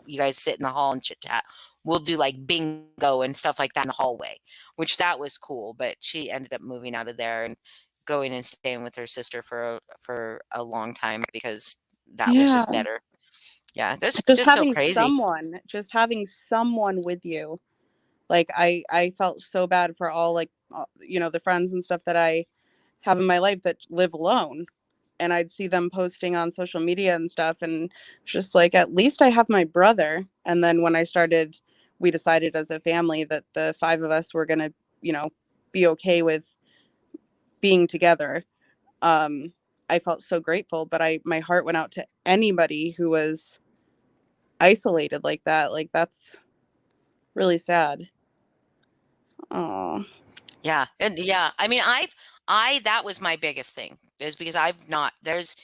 You guys sit in the hall and chit chat. We'll do like bingo and stuff like that in the hallway, which that was cool. But she ended up moving out of there and going and staying with her sister for a long time because that was just Yeah. better. Yeah, that's Just just so having crazy. someone, just having someone with you. Like, I felt so bad for all, like, the friends and stuff that I have in my life that live alone. And I'd see them posting on social media and stuff, and just like, at least I have my brother. And then when we decided as a family that the five of us were gonna, be okay with being together. I felt so grateful, but my heart went out to anybody who was isolated like that. Like that's really sad. Oh. Yeah, and yeah, I mean, I that was my biggest thing is because I've not there's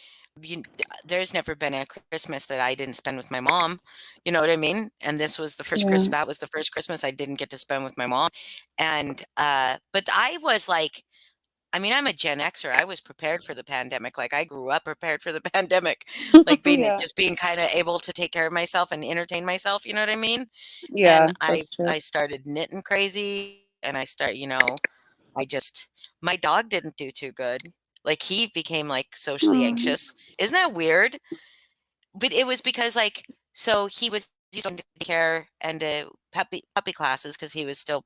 never been a Christmas that I didn't spend with my mom, you know what I mean? And this was the first Yeah. Christmas that was the first Christmas I didn't get to spend with my mom, and but I was like, I mean, I'm a Gen Xer. I was prepared for the pandemic. Like I grew up prepared for the pandemic, like Yeah. being kind of able to take care of myself and entertain myself. You know what I mean? Yeah, And that's true. I started knitting crazy, and I just my dog didn't do too good. Like he became like socially Oh. anxious. Isn't that weird? But it was because like so he was used to care and puppy classes because he was still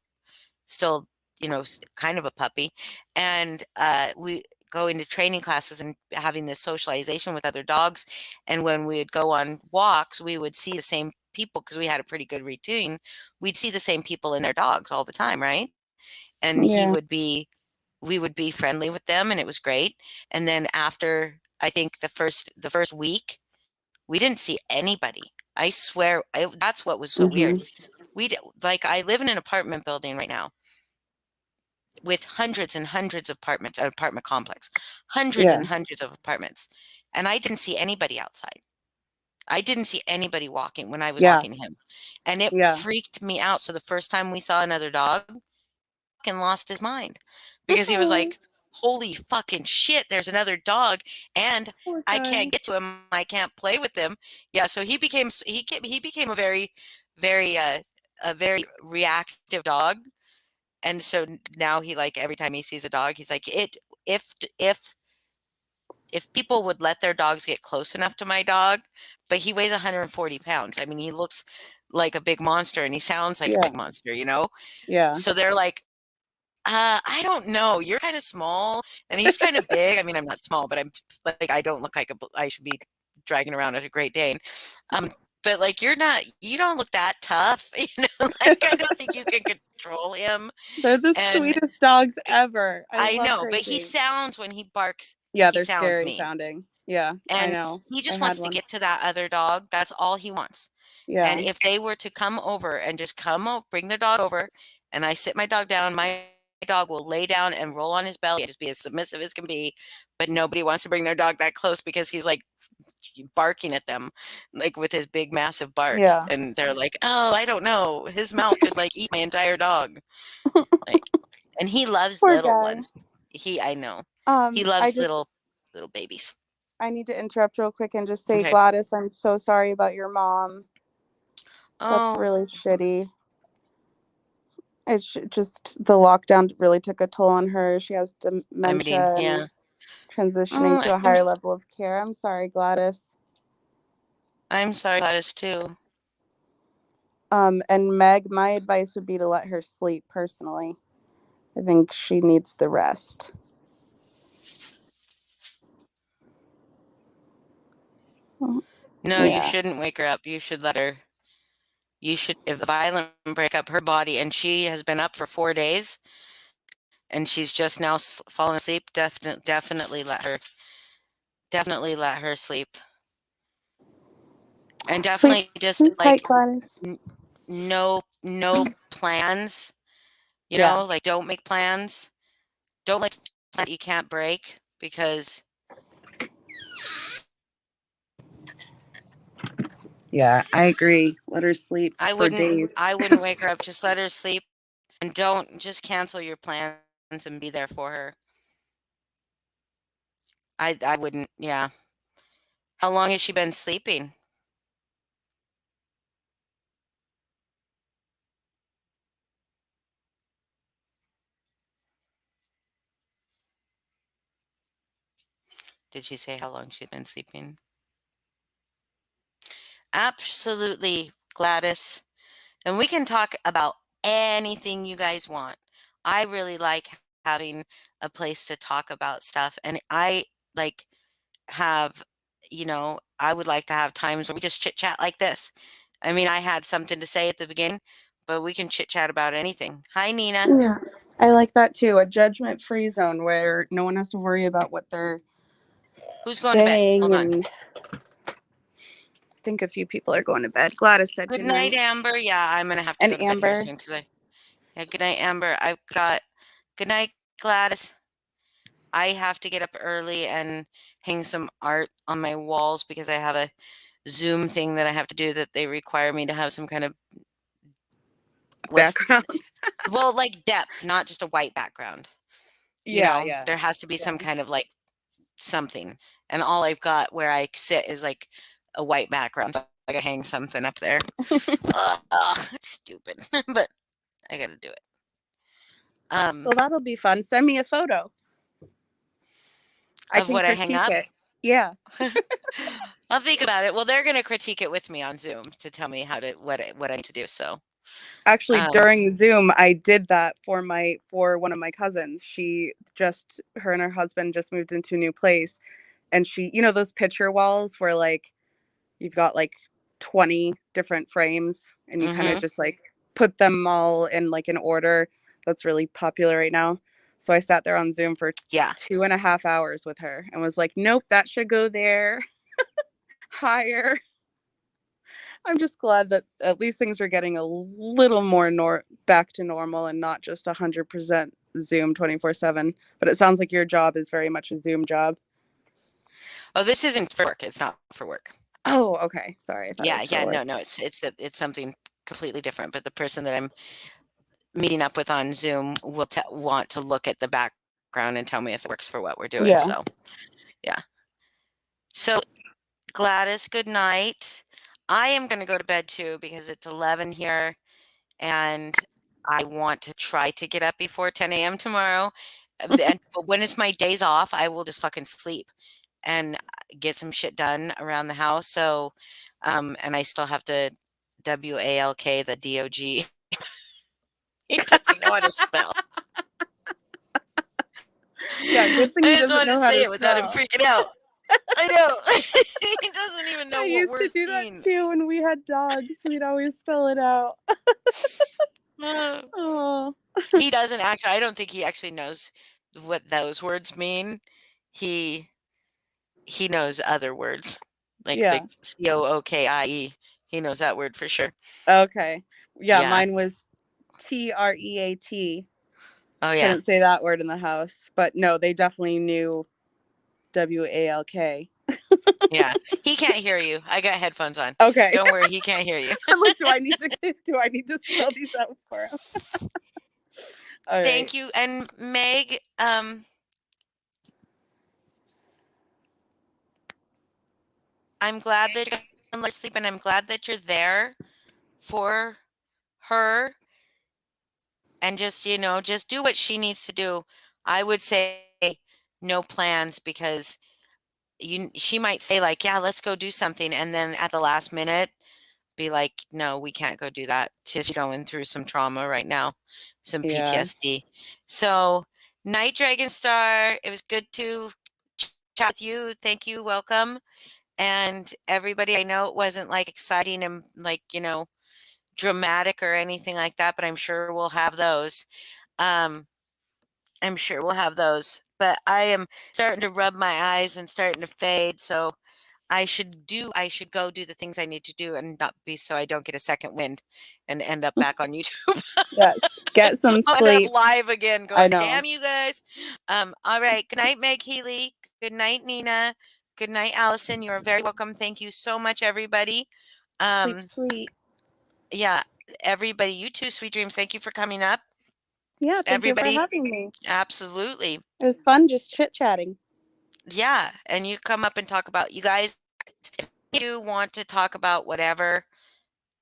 kind of a puppy, and we go into training classes and having this socialization with other dogs, and when we would go on walks we would see the same people because we had a pretty good routine. We'd see the same people and their dogs all the time, right? And Yeah. we would be friendly with them and it was great. And then after I think the first week we didn't see anybody. I swear that's what was so weird. Mhm. Like I live in an apartment building right now with hundreds and hundreds of apartments, an apartment complex, hundreds Yeah. and hundreds of apartments, and I didn't see anybody outside. I didn't see anybody walking when I was Yeah. walking him, and it Yeah. freaked me out. So the first time we saw another dog, fucking lost his mind because he was like, "Holy fucking shit! There's another dog, and Poor I guy. can't get to him. I can't play with him." Yeah, so he became a very reactive dog, and so now he like every time he sees a dog, he's like, "It if if if people would let their dogs get close enough to my dog." But he weighs 140 pounds. I mean, he looks like a big monster, and he sounds like a Yeah. big monster, you know. Yeah. So they're like, I don't know. You're kind of small, and he's kind of big. I mean, I'm not small, but I'm like I don't look like I should be dragging around at a Great Dane. Um, but like you're not, you don't look that tough, you know. Like I don't think you can control him. They're the And sweetest dogs ever. I I love know, but Great he Danes. sounds when he barks, Yeah, he they're sounds scary mean. sounding. Yeah, I And know. he I just had wants to one. get to that other dog. That's all he wants. And Yeah. if they were to come over and just bring their dog over, and I sit my dog down, my dog will lay down and roll on his belly and just be as submissive as can be. But nobody wants to bring their dog that close because he's like barking at them, like with his big, massive bark. Yeah. And they're like, oh, I don't know. His mouth could like eat my entire dog. Like, and he loves Poor little guy. ones. I know. He I loves just little babies. I need to interrupt real quick and just say, Okay. Gladys, I'm so sorry about your mom. That's Oh, really shitty. Just the lockdown really took a toll on her. She has I mean, dementia and yeah. transitioning Oh, to a higher level of care. I'm sorry, Gladys. I'm sorry, Gladys, too. And Meg, my advice would be to let her sleep personally. I think she needs the rest. Mm, No, you yeah. shouldn't wake her up. You should let her. You should if violent break up her body, and she has been up for 4 days, and she's just now fallen asleep. Definitely let her sleep, and Sleep definitely just sleep tight, like Gladys. n- no plans. You Yeah. know, like don't make plans. Don't like plans that you can't break because Yeah, I agree. Let her sleep for days. I wouldn't wake her up. Just let her sleep, and don't just cancel your plans and be there for her. I wouldn't. Yeah. How long has she been sleeping? Did she say how long she's been sleeping? Absolutely, Gladys. And we can talk about anything you guys want. I really like having a place to talk about stuff. And I like have, I would like to have times where we just chit chat like this. I mean, I had something to say at the beginning, but we can chit chat about anything. Hi, Nina. Yeah. I like that too. A judgment-free zone where no one has to worry about what they're Who's going to bed? saying Hold on. and think a few people are going to bed. Gladys said Good good night, night. Amber. Yeah, I'm gonna have to And go to bed here Amber, soon because I. Yeah, good night, Amber. I've got. Good night, Gladys. I have to get up early and hang some art on my walls because I have a Zoom thing that I have to do that they require me to have some kind of what's background. well, like depth, not just a white background. Yeah, yeah, There has to be some yeah. kind of like something. And all I've got where I sit is like a white background. So I gotta hang something up there. Ugh, it's stupid, but I gotta do it. Well, that'll be fun. Send me a photo. I Of can what I hang critique up. it. Yeah. I'll think about it. Well, they're gonna critique it with me on Zoom to tell me how to what I need to do. So, Actually, um, during Zoom, I did that for one of my cousins. Her and her husband just moved into a new place, and those picture walls where like you've got like 20 different frames and you kind of mhm, just like put them all in like an order. That's really popular right now. So I sat there on Zoom for yeah. 2.5 hours with her and was like, nope, that should go there higher. I'm just glad that at least things are getting a little more back to normal and not just 100% Zoom 24/7. But it sounds like your job is very much a Zoom job. Oh, this isn't for work. It's not for work. Oh, okay. Sorry, I thought it Yeah, was for yeah. work. No, it's something completely different. But the person that I'm meeting up with on Zoom will want to look at the background and tell me if it works for what we're doing. Yeah. So, yeah. So, Gladys, good night. I am going to go to bed too because it's 11 here and I want to try to get up before 10 a.m. tomorrow. But when it's my days off, I will just fucking sleep and get some shit done around the house. So, and I still have to WALK the DOG. He doesn't know how to spell. Yeah, good thing he I just doesn't wanted to know how say to it without him spell. freaking out. I know. He doesn't even I know what used to words do that mean. too when we had dogs. We'd always spell it out. Uh, Oh, he doesn't actually. I don't think he actually knows what those words mean. He he knows other words like the yeah. COOKIE. He knows that word for sure. Okay. Yeah, Yeah. mine was TREAT. Oh yeah. Couldn't say that word in the house, but no, they definitely knew WALK. Yeah. He can't hear you. I got headphones on. Okay. Don't worry, he can't hear you. I'm like, do I need to spell these out for him? All right. Thank you. And Meg, I'm glad that you're gonna let her sleep and I'm glad that you're there for her and just do what she needs to do. I would say no plans because she might say like, "Yeah, let's go do something," and then at the last minute be like, "No, we can't go do that." She's going through some trauma right now, some Yeah. PTSD. So, night Dragon Star, it was good to chat with you. Thank you. Welcome. And everybody, I know it wasn't like exciting and like, dramatic or anything like that, but I'm sure we'll have those. Um, I'm sure we'll have those. But I am starting to rub my eyes and starting to fade. So I should go do the things I need to do and not be so I don't get a second wind and end up back on YouTube. Yes. Get some I'll end up sleep. live again I going, know. damn you guys. All right. Good night, Meg Healy. Good night, Nina. Good night, Allison. You are very welcome. Thank you so much, everybody. Sleep Um, sweet. yeah, everybody, you too, sweet dreams. Thank you for coming up. Yeah, thank you for Everybody, having me. absolutely. It was fun just chit-chatting. Yeah. And you come up and talk about you guys. If you want to talk about whatever,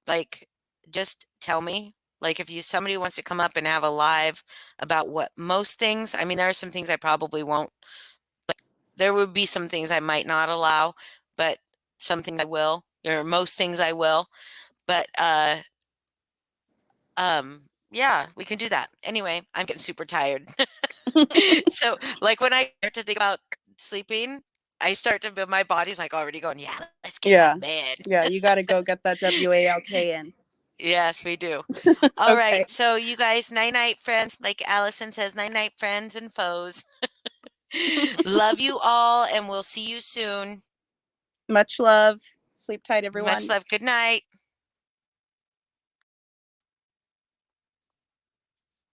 like just tell me. Like if somebody wants to come up and have a live about what most things, I mean, there are some things I probably won't. There would be some things I might not allow, but some things I will. There are most things I will. But yeah, we can do that. Anyway, I'm getting super tired. So like when I start to think about sleeping, I start to my body's like already going, yeah, let's get in Yeah. that bed. Yeah, you got to go get that WALK in. Yes, we do. All Okay. right. So you guys, night night friends. Like Allison says, night night friends and foes. Love you all, and we'll see you soon. Much love. Sleep tight, Much everyone. love. Good night.